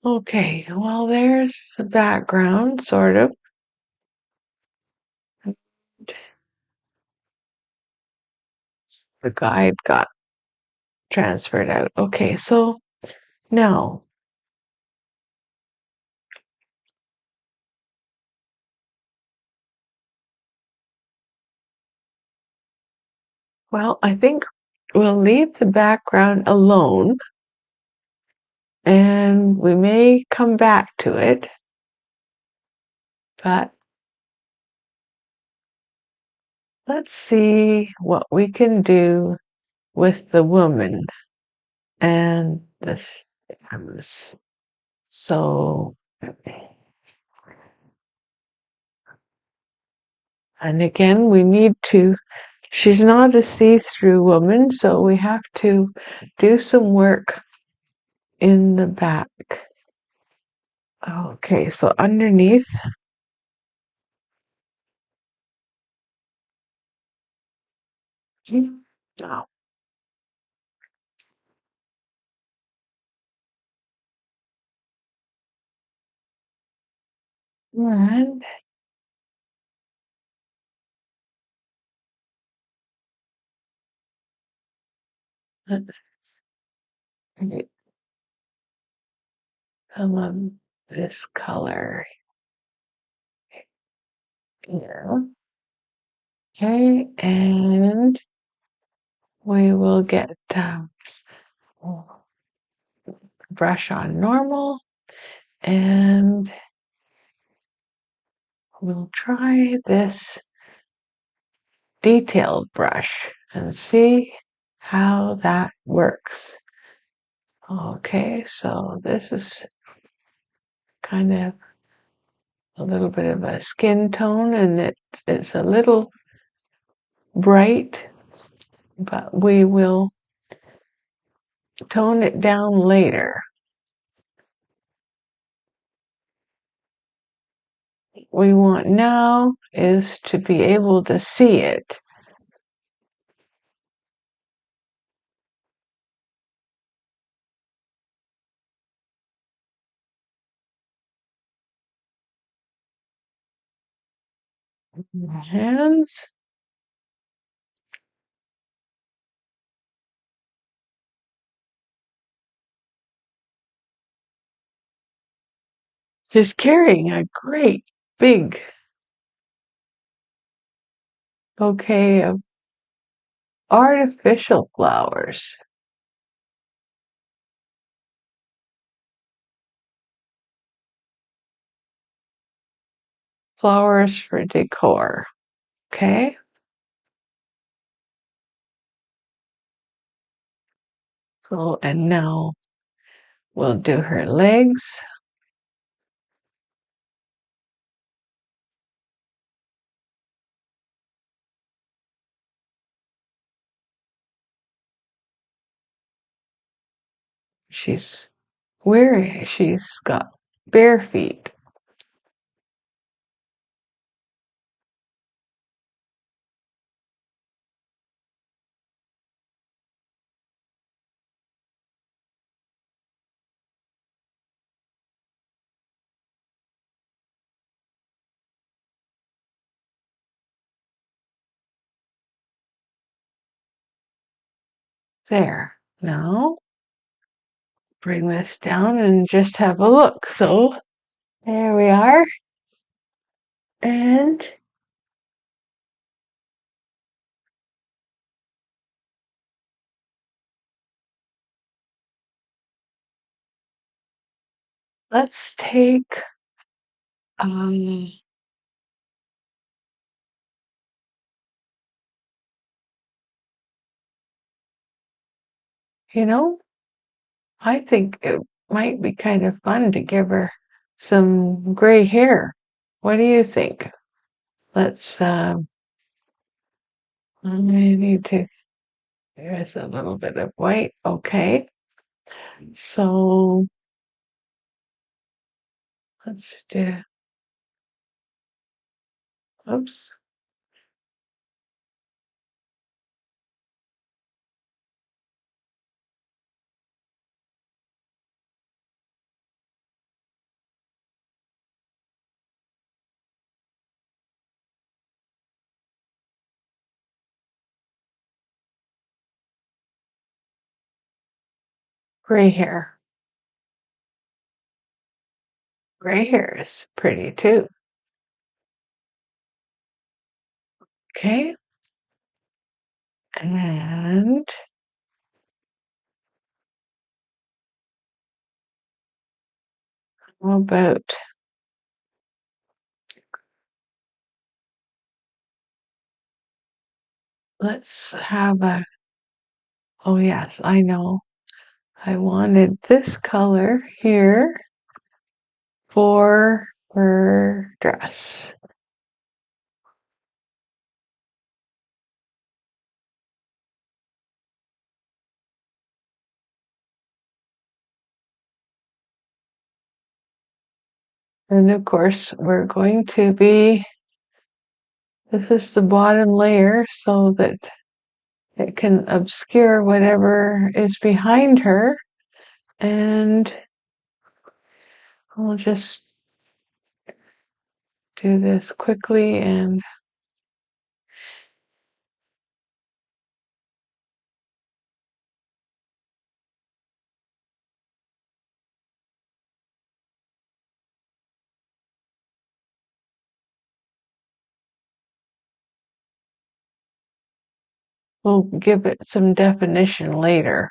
Okay, well, there's the background, sort of. The guide got transferred out. Okay, so now, well, I think we'll leave the background alone and we may come back to it, but let's see what we can do with the woman and the stems. So, and again, we need to, she's not a see-through woman, so we have to do some work in the back. Okay, so underneath, oh, And let's get some of this color here. Okay, and we will get brush on normal, and we'll try this detailed brush and see how that works. Okay, so this is kind of a little bit of a skin tone, and it's a little bright, but we will tone it down later. What we want now is to be able to see it. Hands. She's carrying a great big bouquet of artificial flowers. Flowers for decor. Okay. So, and now we'll do her legs. She's got bare feet. There. Now, bring this down and just have a look. So, there we are. And let's take, um, you know, I think it might be kind of fun to give her some gray hair. What do you think? Let's, I need to, there's a little bit of white. Okay. So let's do, oops, gray hair. Gray hair is pretty too. Okay. And how about, let's have a, oh yes, I know. I wanted this color here for her dress. And of course, we're going to be, this is the bottom layer so that it can obscure whatever is behind her. And I'll just do this quickly and we'll give it some definition later.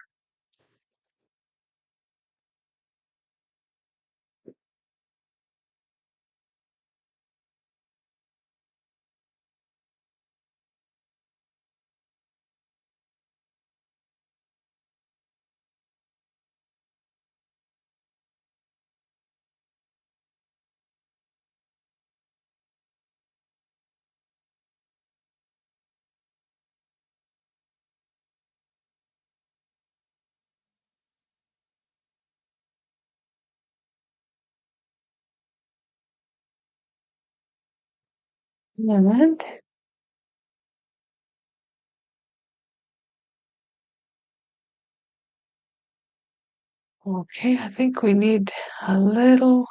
And okay, I think we need a little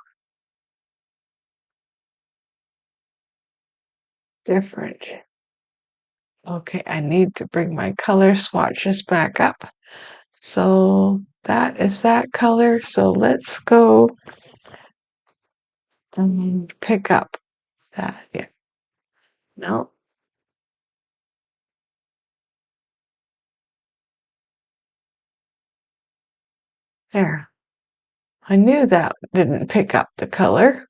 different. Okay, I need to bring my color swatches back up. So that is that color. So let's go and pick up that. Yeah. No. There. I knew that didn't pick up the color.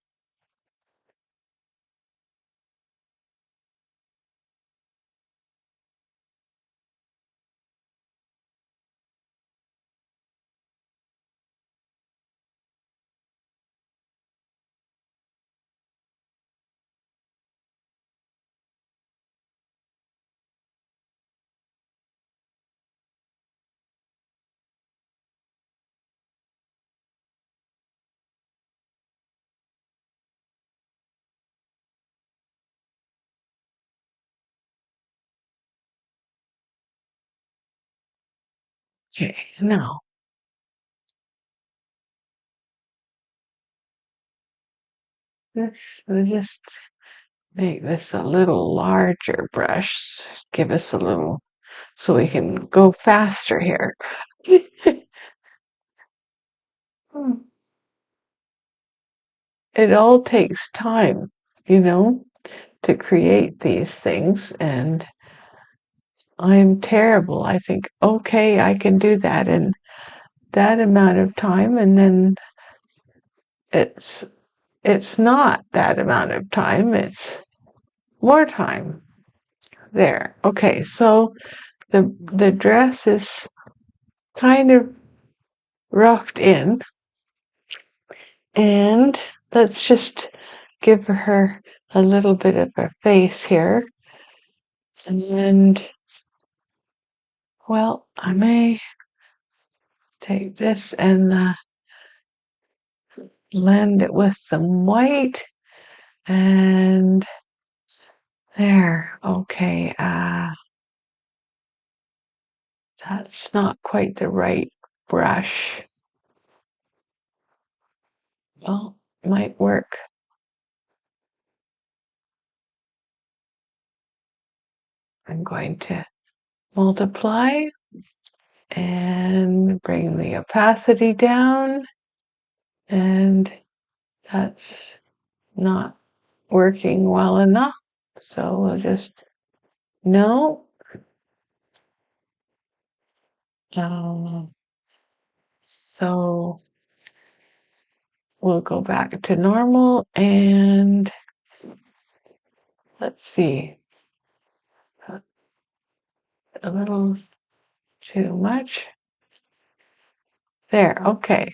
Okay, now we'll just make this a little larger brush. Give us a little so we can go faster here. It all takes time, you know, to create these things, and I'm terrible. I think, okay, I can do that in that amount of time, and then it's it's not that amount of time, it's more time. There. Okay, so the dress is kind of rocked in, and let's just give her a little bit of a face here. And well, I may take this and blend it with some white, and there. Okay, that's not quite the right brush. Well, might work. I'm going to multiply and bring the opacity down, and that's not working well enough. So we'll just, no. So we'll go back to normal, and let's see, a little too much. There, okay.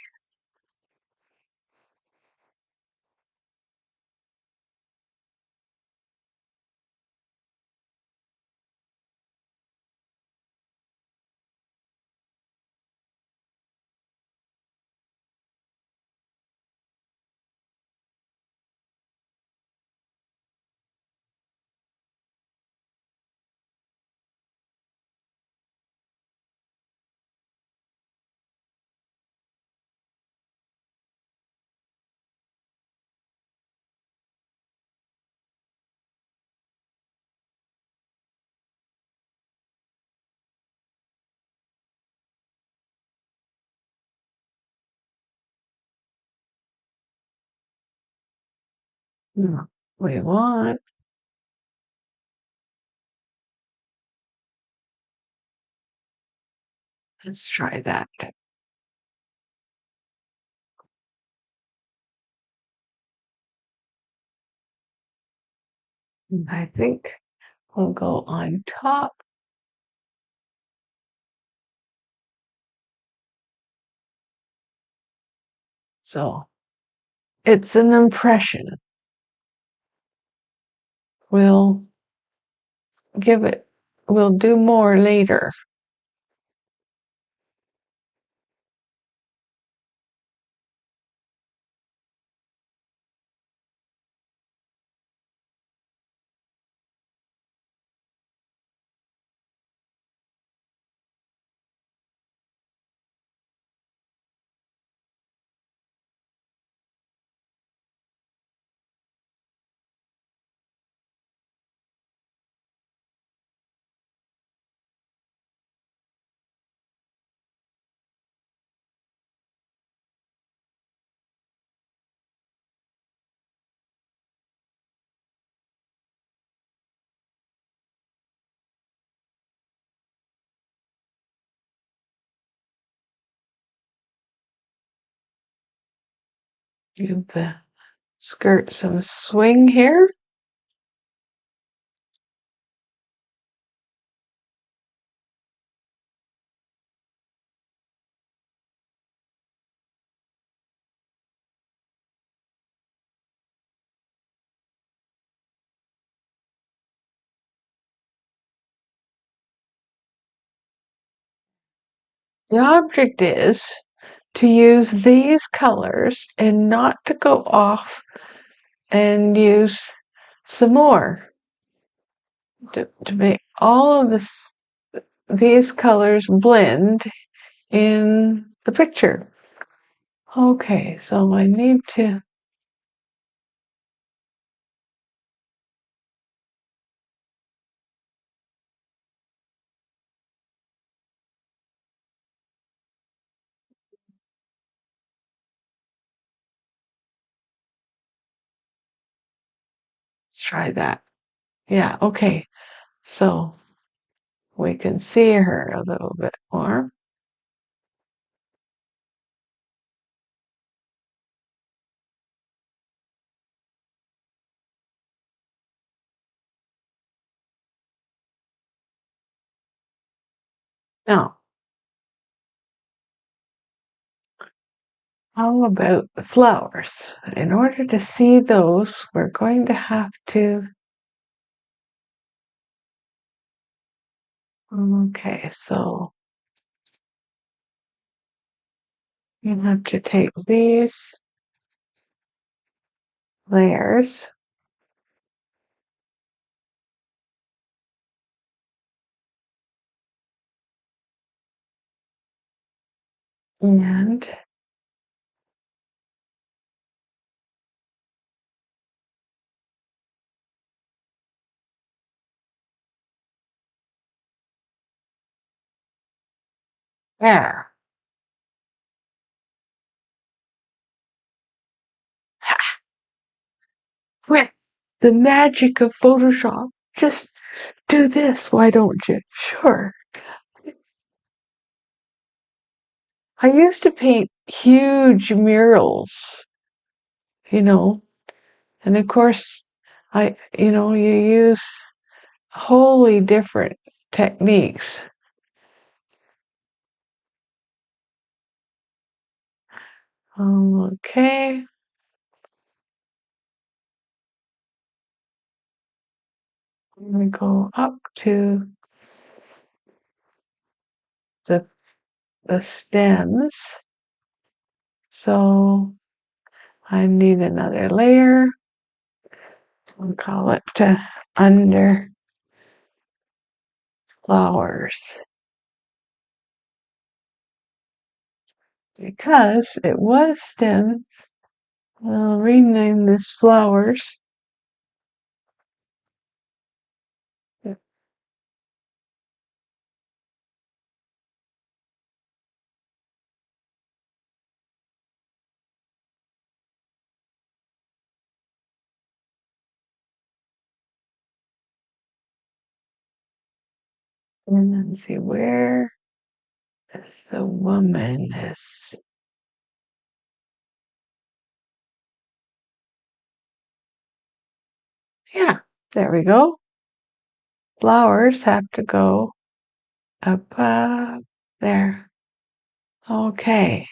No, we want. Let's try that. I think we'll go on top. So it's an impression. We'll we'll do more later. Give the skirt some swing here. The object is to use these colors and not to go off and use some more to make all of these colors blend in the picture. Okay, so I need to try that. Yeah, okay. So we can see her a little bit more. Now, how about the flowers? In order to see those, we're going to have to. Okay, so you have to take these layers and there. With the magic of Photoshop, just do this, why don't you? Sure. I used to paint huge murals, you know, and of course, you use wholly different techniques. Okay. I'm going to go up to the, the stems. So I need another layer. We'll call it under flowers. Because it was stems, I'll rename this flowers. And then see where is the woman is. Yeah, there we go. Flowers have to go above there. Okay,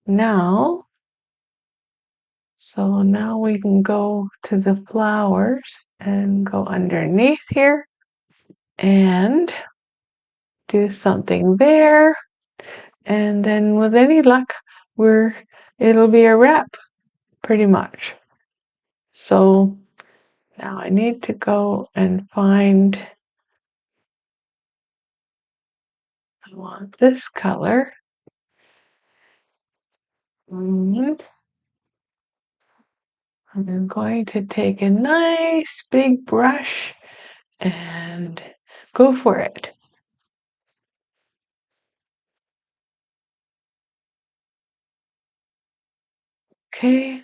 now, so now we can go to the flowers and go underneath here and do something there. And then with any luck, it'll be a wrap pretty much. So now I need to go and find, I want this color. And I'm going to take a nice big brush and go for it. Okay.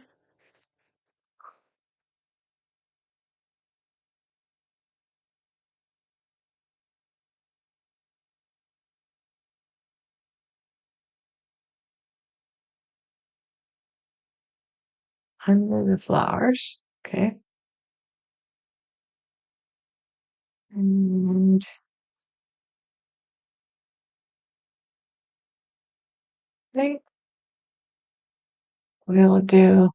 Under the flowers. Okay. And I think we'll do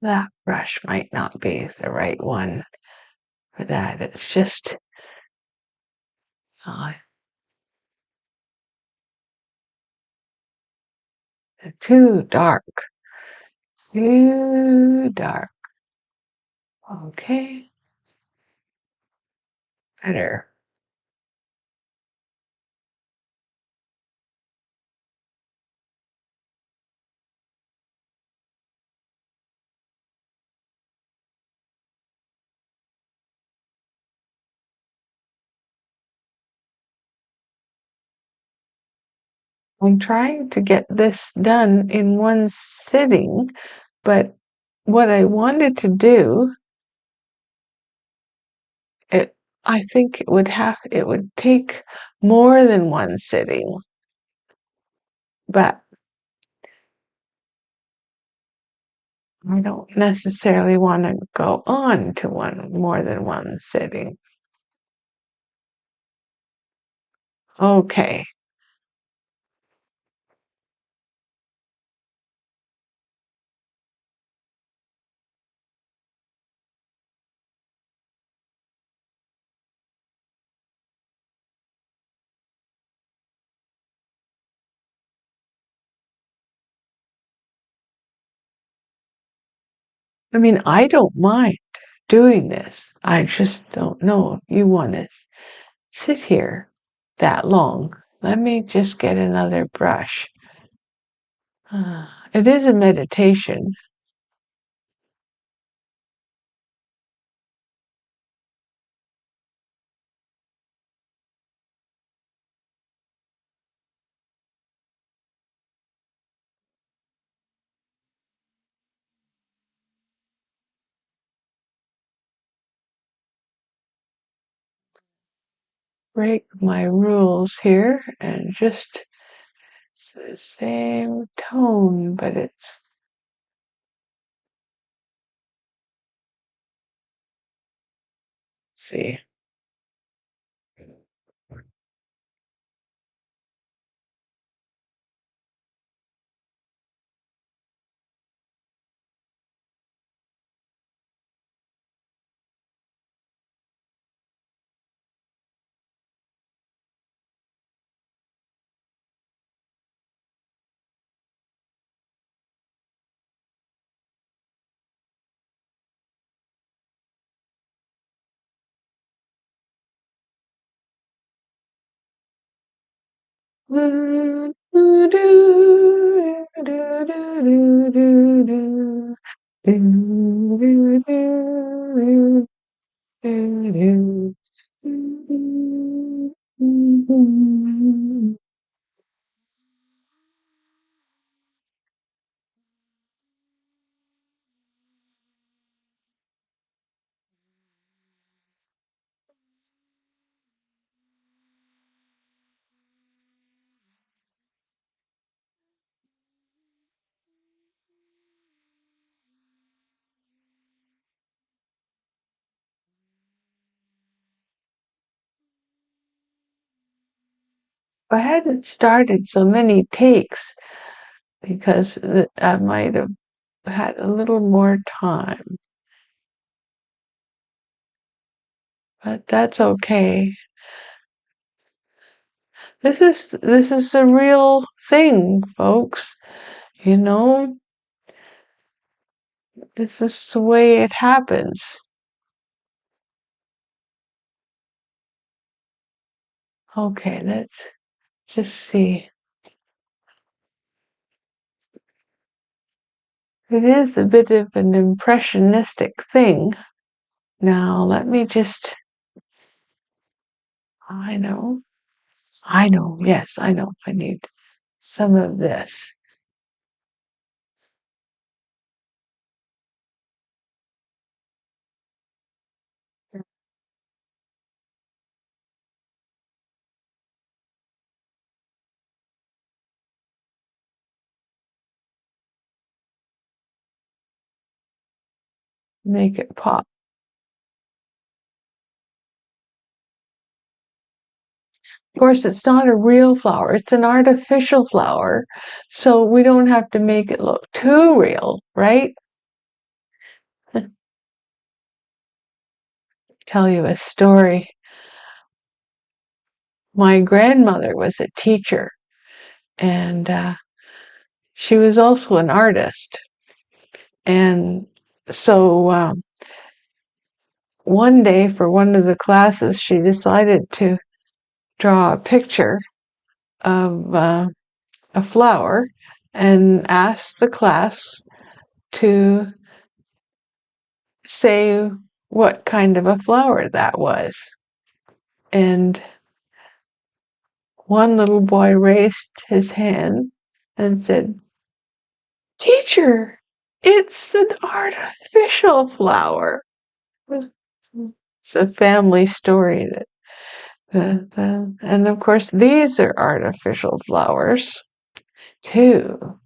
that brush might not be the right one for that. It's just uh, too dark. Too dark. Okay. Better. I'm trying to get this done in one sitting, but what I wanted to do, it I think it would take more than one sitting, but I don't necessarily want to go on to more than one sitting. Okay. I mean, I don't mind doing this. I just don't know if you want to sit here that long. Let me just get another brush. It is a meditation. Break my rules here and just it's the same tone, but it's let's see. do, do, do, do. Do, do, do, do, do, do. I hadn't started so many takes because I might have had a little more time, but that's okay. This is the real thing, folks. You know, this is the way it happens. Okay, let's just see. It is a bit of an impressionistic thing. Now, let me just, I know, yes, I know, I need some of this. Make it pop. Of course, it's not a real flower, it's an artificial flower, so we don't have to make it look too real, right? Tell you a story. My grandmother was a teacher, and she was also an artist. And so one day for one of the classes, she decided to draw a picture of a flower and asked the class to say what kind of a flower that was. And one little boy raised his hand and said, "Teacher, it's an artificial flower." It's a family story that and of course these are artificial flowers too.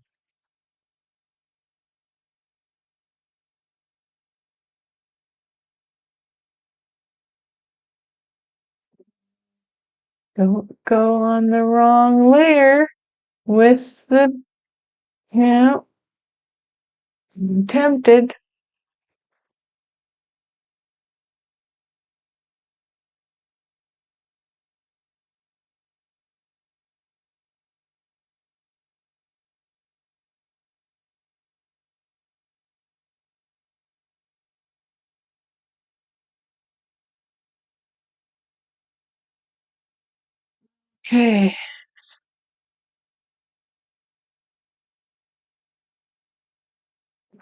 Don't go on the wrong layer with the, yeah, I'm tempted. Okay.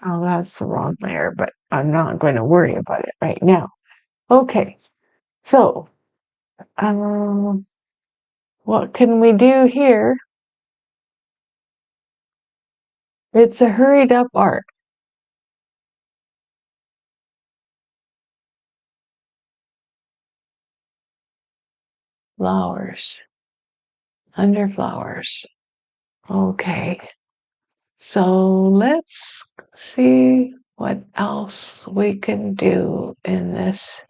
Oh, that's the wrong layer, but I'm not going to worry about it right now. Okay. So, um, what can we do here? It's a hurried up art. Flowers. Under flowers. Okay. So let's see what else we can do in this.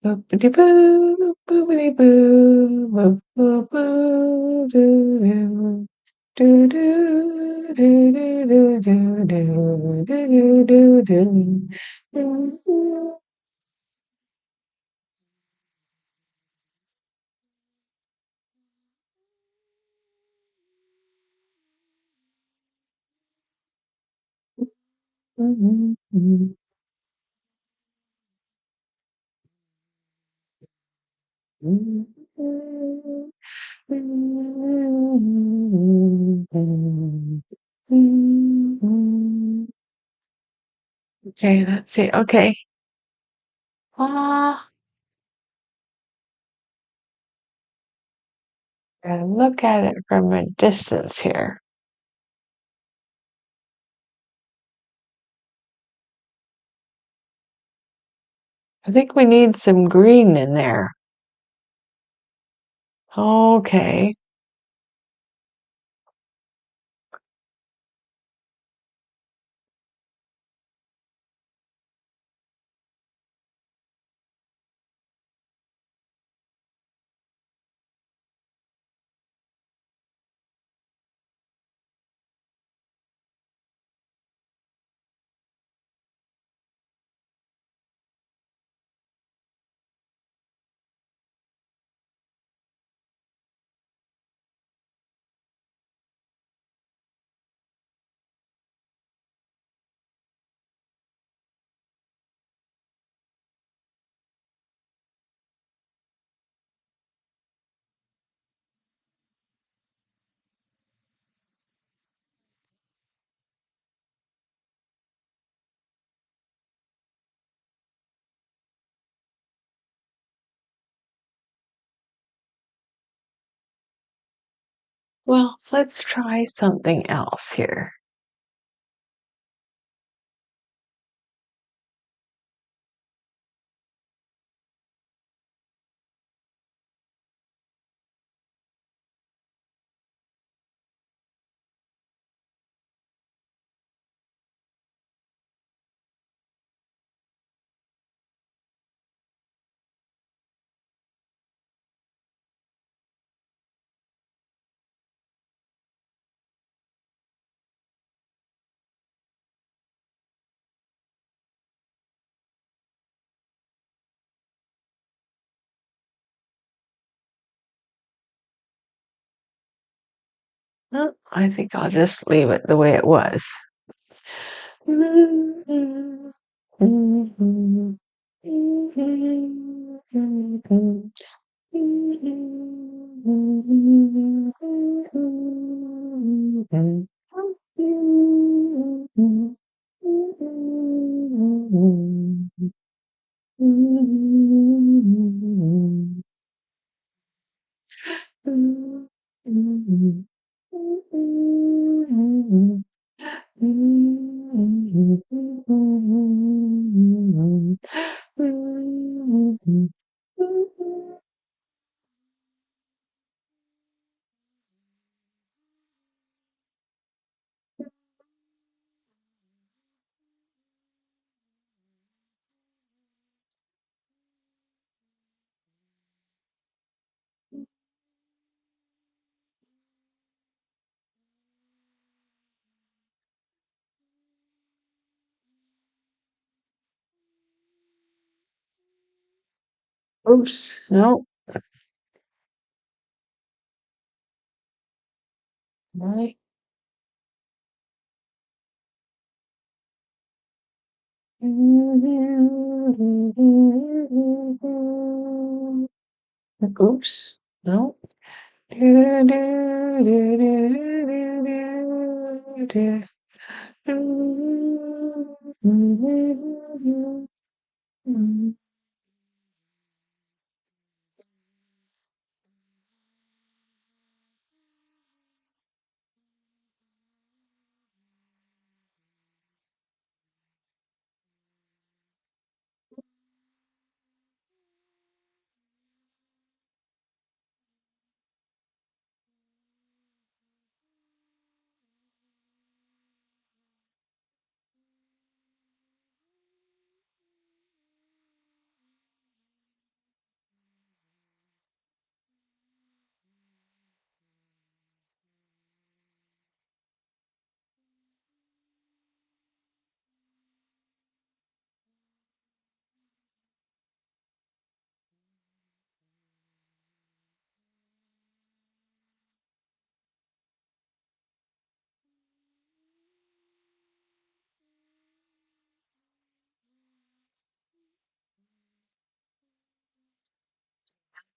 Boopity boo, boopity boo, boo, boo, boo, doo, doo. Do do do do do do do do do do do. Okay, let's see. Okay. Ah, gotta look at it from a distance here. I think we need some green in there. Okay. Well, let's try something else here. I think I'll just leave it the way it was. Oops, no. Right. Oops, no.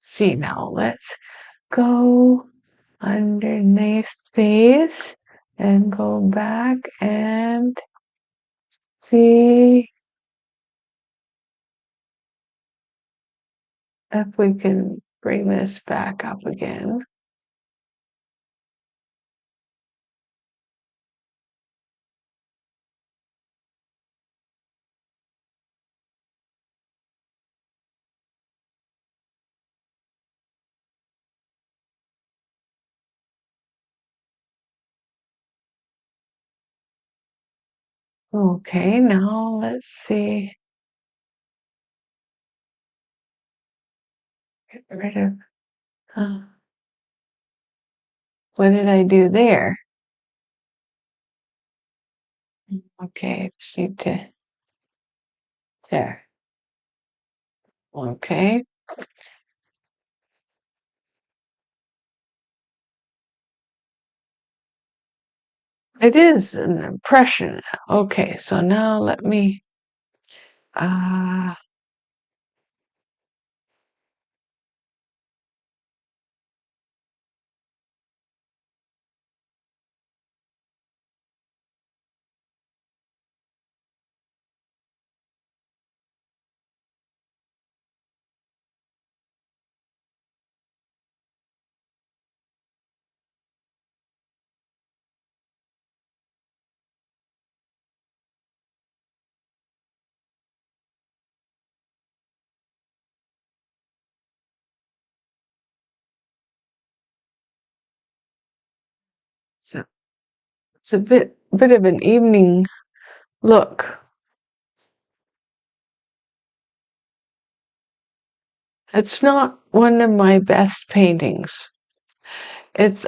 see now. Let's go underneath these and go back and see if we can bring this back up again. Okay, now let's see. Get rid of, what did I do there? Okay, just need to, there. Okay, it is an impression. Okay, so now let me, uh, so it's a bit of an evening look. It's not one of my best paintings. It's,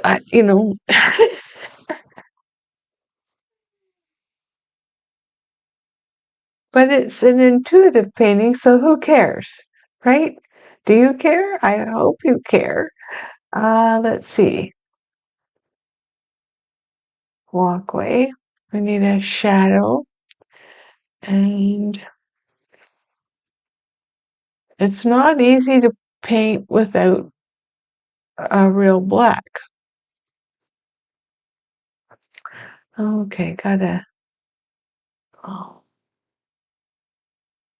but it's an intuitive painting, so who cares, right? Do you care? I hope you care. Let's see. Walkway. We need a shadow, and it's not easy to paint without a real black. Okay, gotta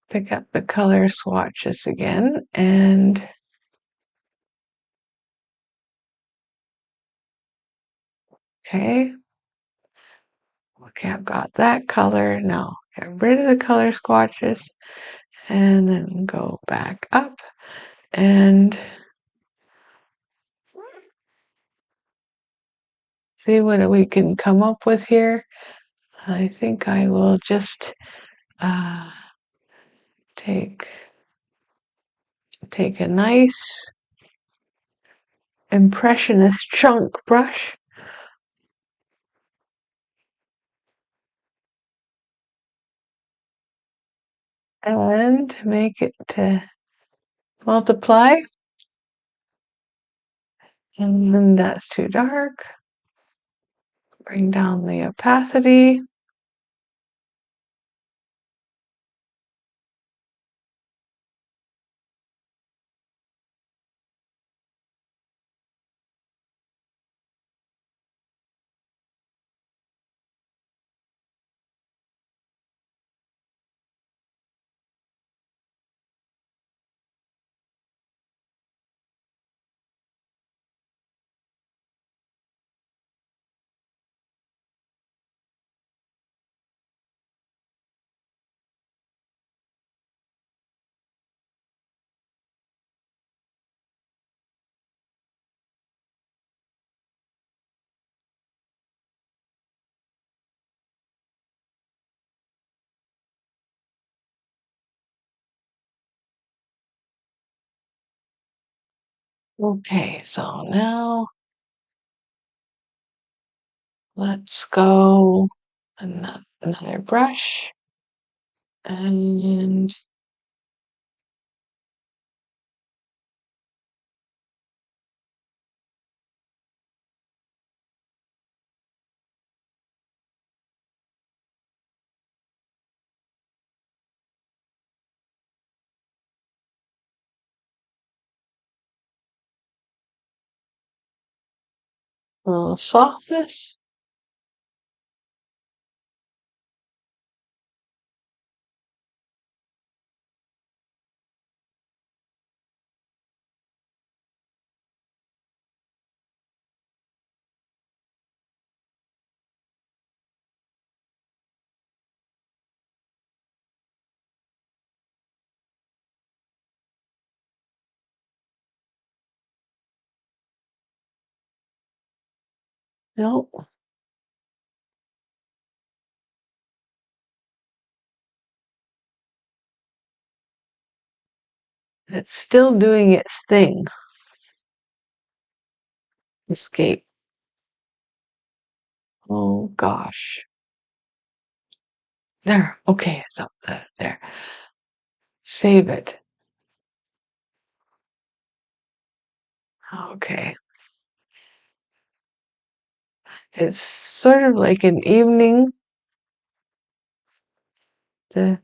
pick up the color swatches again, and okay. Okay, I've got that color. Now get rid of the color swatches and then go back up and see what we can come up with here. I think I will just uh, take a nice impressionist chunk brush and make it to multiply. And then that's too dark. Bring down the opacity. Okay, so now let's go another brush and A little softness. No, it's still doing its thing. Escape. Oh gosh. There. Okay, it's up there. Save it. Okay. It's sort of like an evening. The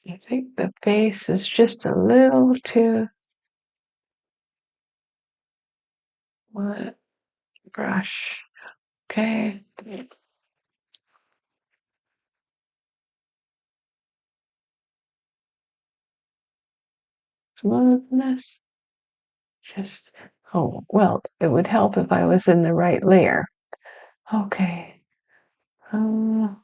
I think the base is just a little too what brush. Okay. Smoothness. Just oh well, it would help if I was in the right layer. Okay. Um,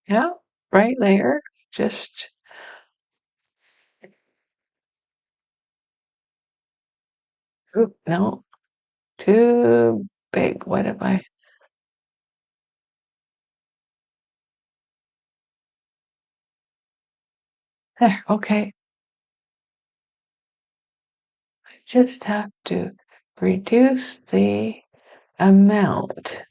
yeah, right layer. Just oop, no, too big. What have I? There, okay. I just have to reduce the amount.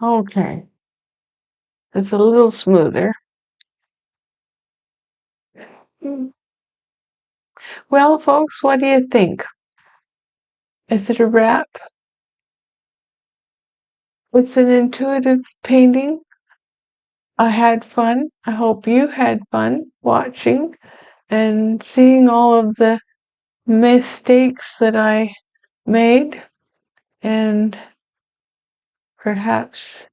Okay, it's a little smoother. Mm. Well, folks, what do you think? Is it a wrap? It's an intuitive painting. I had fun. I hope you had fun watching and seeing all of the mistakes that I made, and perhaps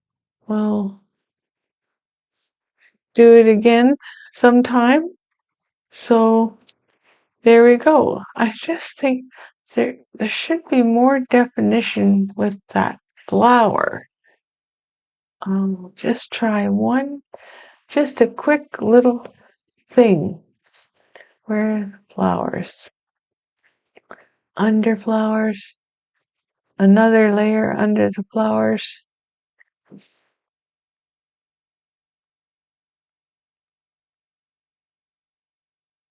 we'll do it again sometime. So there we go. I just think there should be more definition with that flower. Just try one, just a quick little thing. Where are the flowers? Under flowers, another layer under the flowers.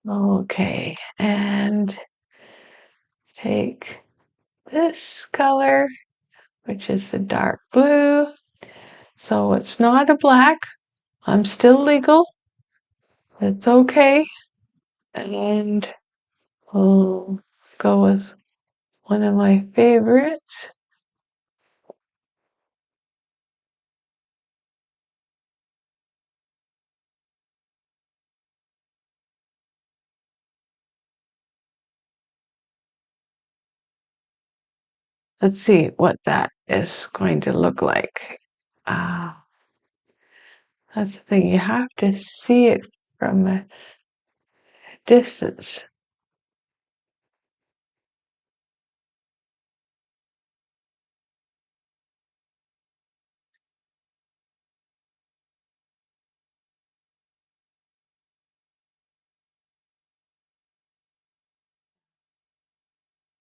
Okay, and take this color, which is the dark blue. So it's not a black. I'm still legal. It's okay. And we'll go with one of my favorites. Let's see what that is going to look like. Ah, that's the thing. You have to see it from a distance.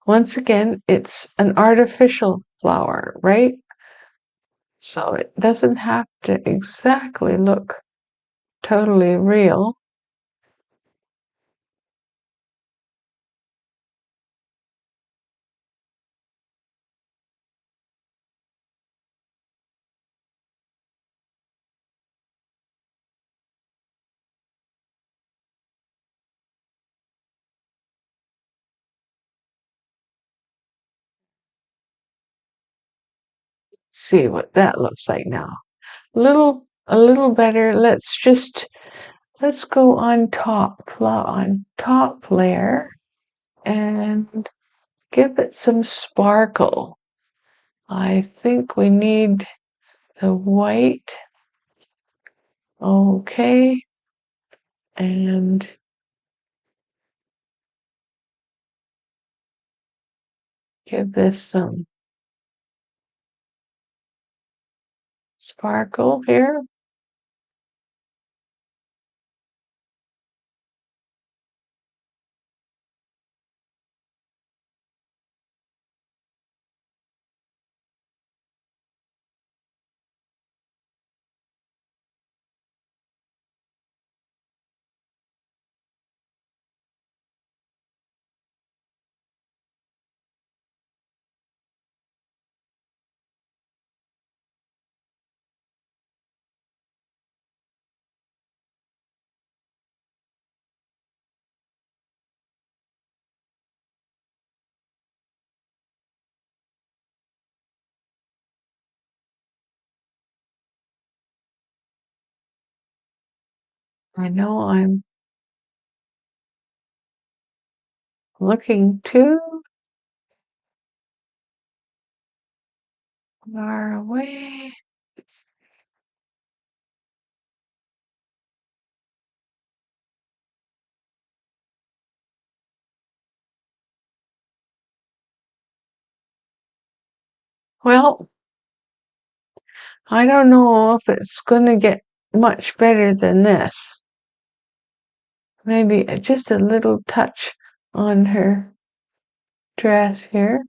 Once again, it's an artificial flower, right? So it doesn't have to exactly look totally real. See what that looks like now. A little better. Let's go on top layer and give it some sparkle. I think we need the white. Okay. And give this some sparkle here. I know I'm looking too far away. Well, I don't know if it's going to get much better than this. Maybe just a little touch on her dress here.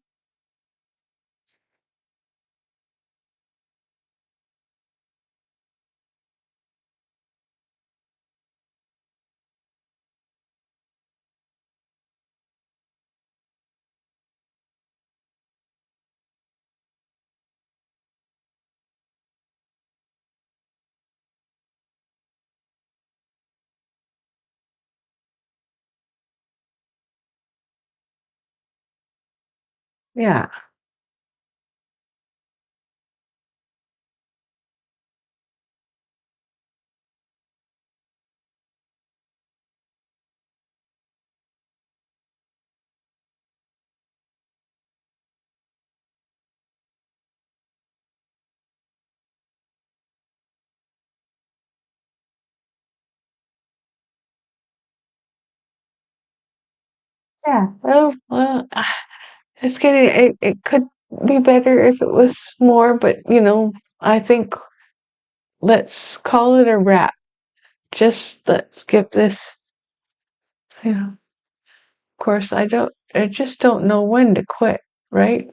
Yeah, yeah. It's getting it could be better if it was more, but I think let's call it a wrap. Just let's give this, of course I just don't know when to quit, right?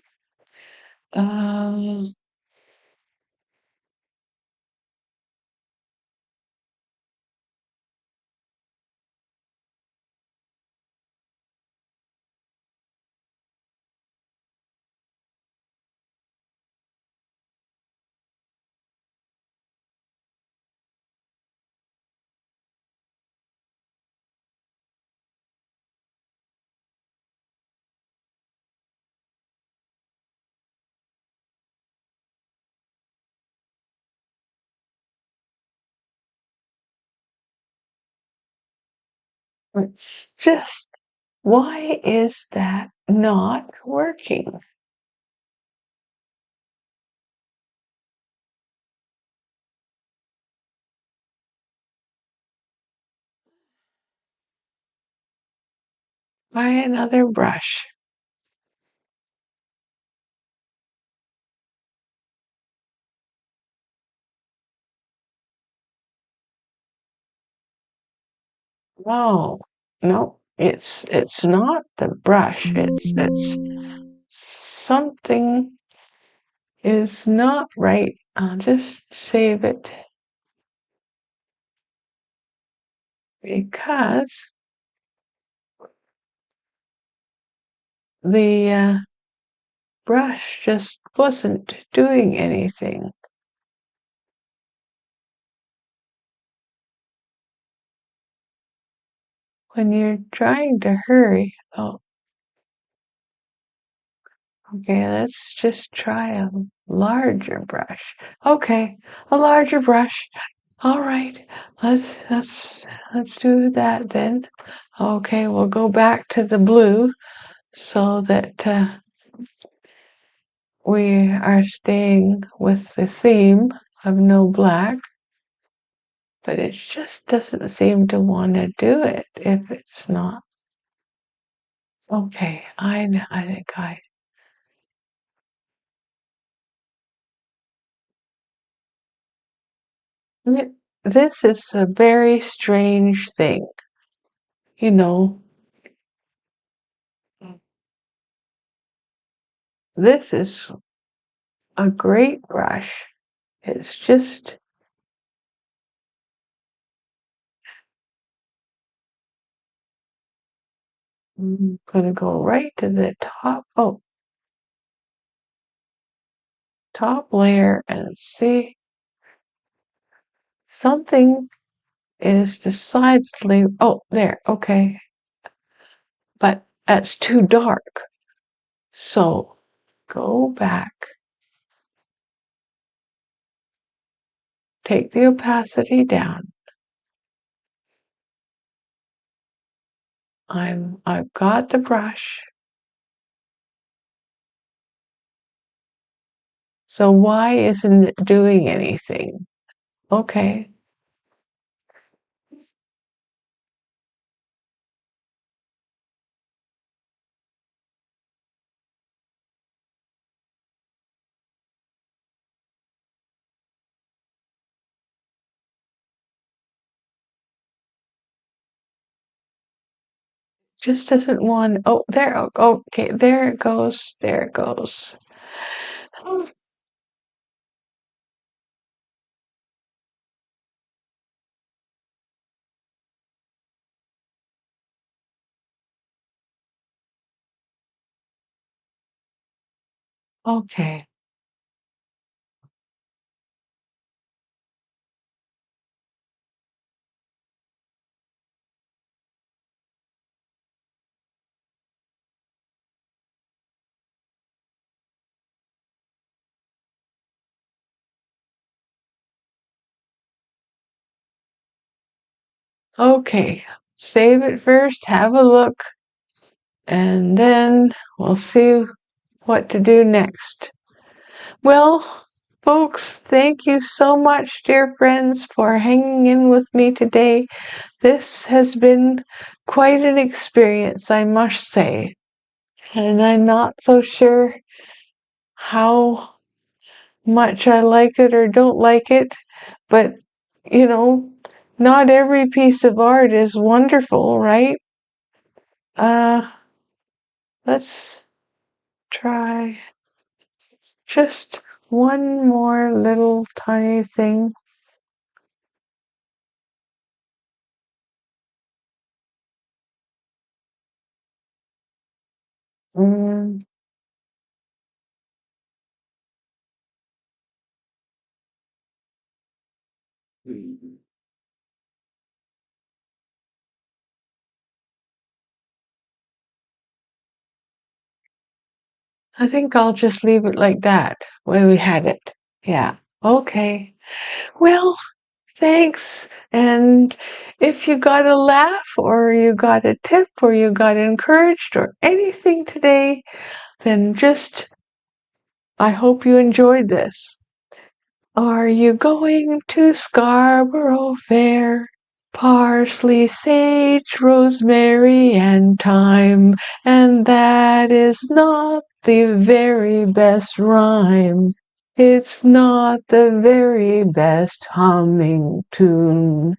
Um, it's just, why is that not working? Buy another brush. No, no, it's not the brush. It's something is not right I'll just save it because the brush just wasn't doing anything. When you're trying to hurry, oh, okay, let's just try a larger brush. Okay, a larger brush. All right, let's do that then. Okay, we'll go back to the blue so that we are staying with the theme of no black, but it just doesn't seem to want to do it if it's not. Okay, I think this is a very strange thing. You know, this is a great brush. It's just gonna go right to the top. Oh, top layer and see something is decidedly. Oh, there. Okay, but that's too dark. So go back, take the opacity down. I've got the brush. So why isn't it doing anything? Okay. Just doesn't want. Oh, there. Okay, there it goes. There it goes. Okay. Okay. Save it first. Have a look, and then we'll see what to do next. Well, folks, thank you so much, dear friends, for hanging in with me today. This has been quite an experience, I must say. And I'm not so sure how much I like it or don't like it, but you know, not every piece of art is wonderful, right? Uh, let's try just one more little tiny thing. Mm, I think I'll just leave it like that, where we had it. Yeah. Okay. Well, thanks. And if you got a laugh or you got a tip or you got encouraged or anything today, then just I hope you enjoyed this. Are you going to Scarborough Fair? Parsley, sage, rosemary, and thyme, and that is not the very best rhyme. It's not the very best humming tune.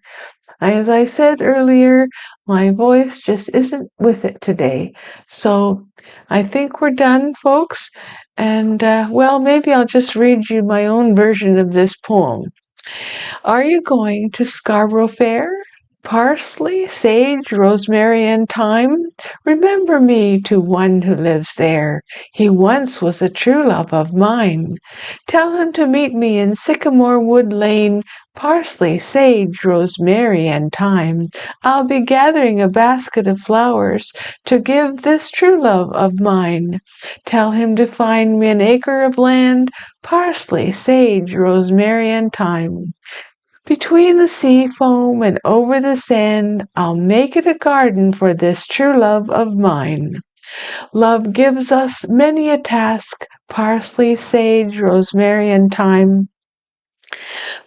As I said earlier, my voice just isn't with it today. So I think we're done, folks. And, well, maybe I'll just read you my own version of this poem. Are you going to Scarborough Fair? Parsley, sage, rosemary, and thyme, remember me to one who lives there. He once was a true love of mine. Tell him to meet me in Sycamore Wood Lane. Parsley, sage, rosemary, and thyme. I'll be gathering a basket of flowers to give this true love of mine. Tell him to find me an acre of land. Parsley, sage, rosemary, and thyme. Between the sea foam and over the sand, I'll make it a garden for this true love of mine. Love gives us many a task, parsley, sage, rosemary, and thyme,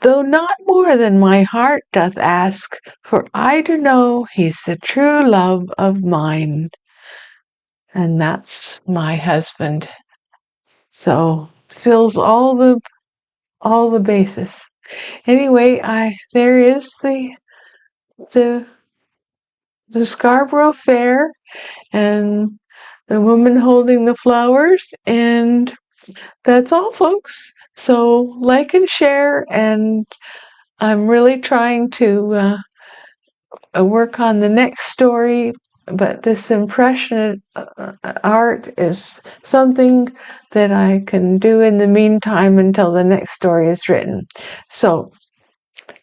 though not more than my heart doth ask, for I do know he's the true love of mine. And that's my husband. So fills all the bases. Anyway, there is the the Scarborough Fair and the woman holding the flowers, and that's all, folks. So like and share, and I'm really trying to work on the next story, but this impression art is something that I can do in the meantime until the next story is written. So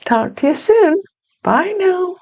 talk to you soon. Bye now.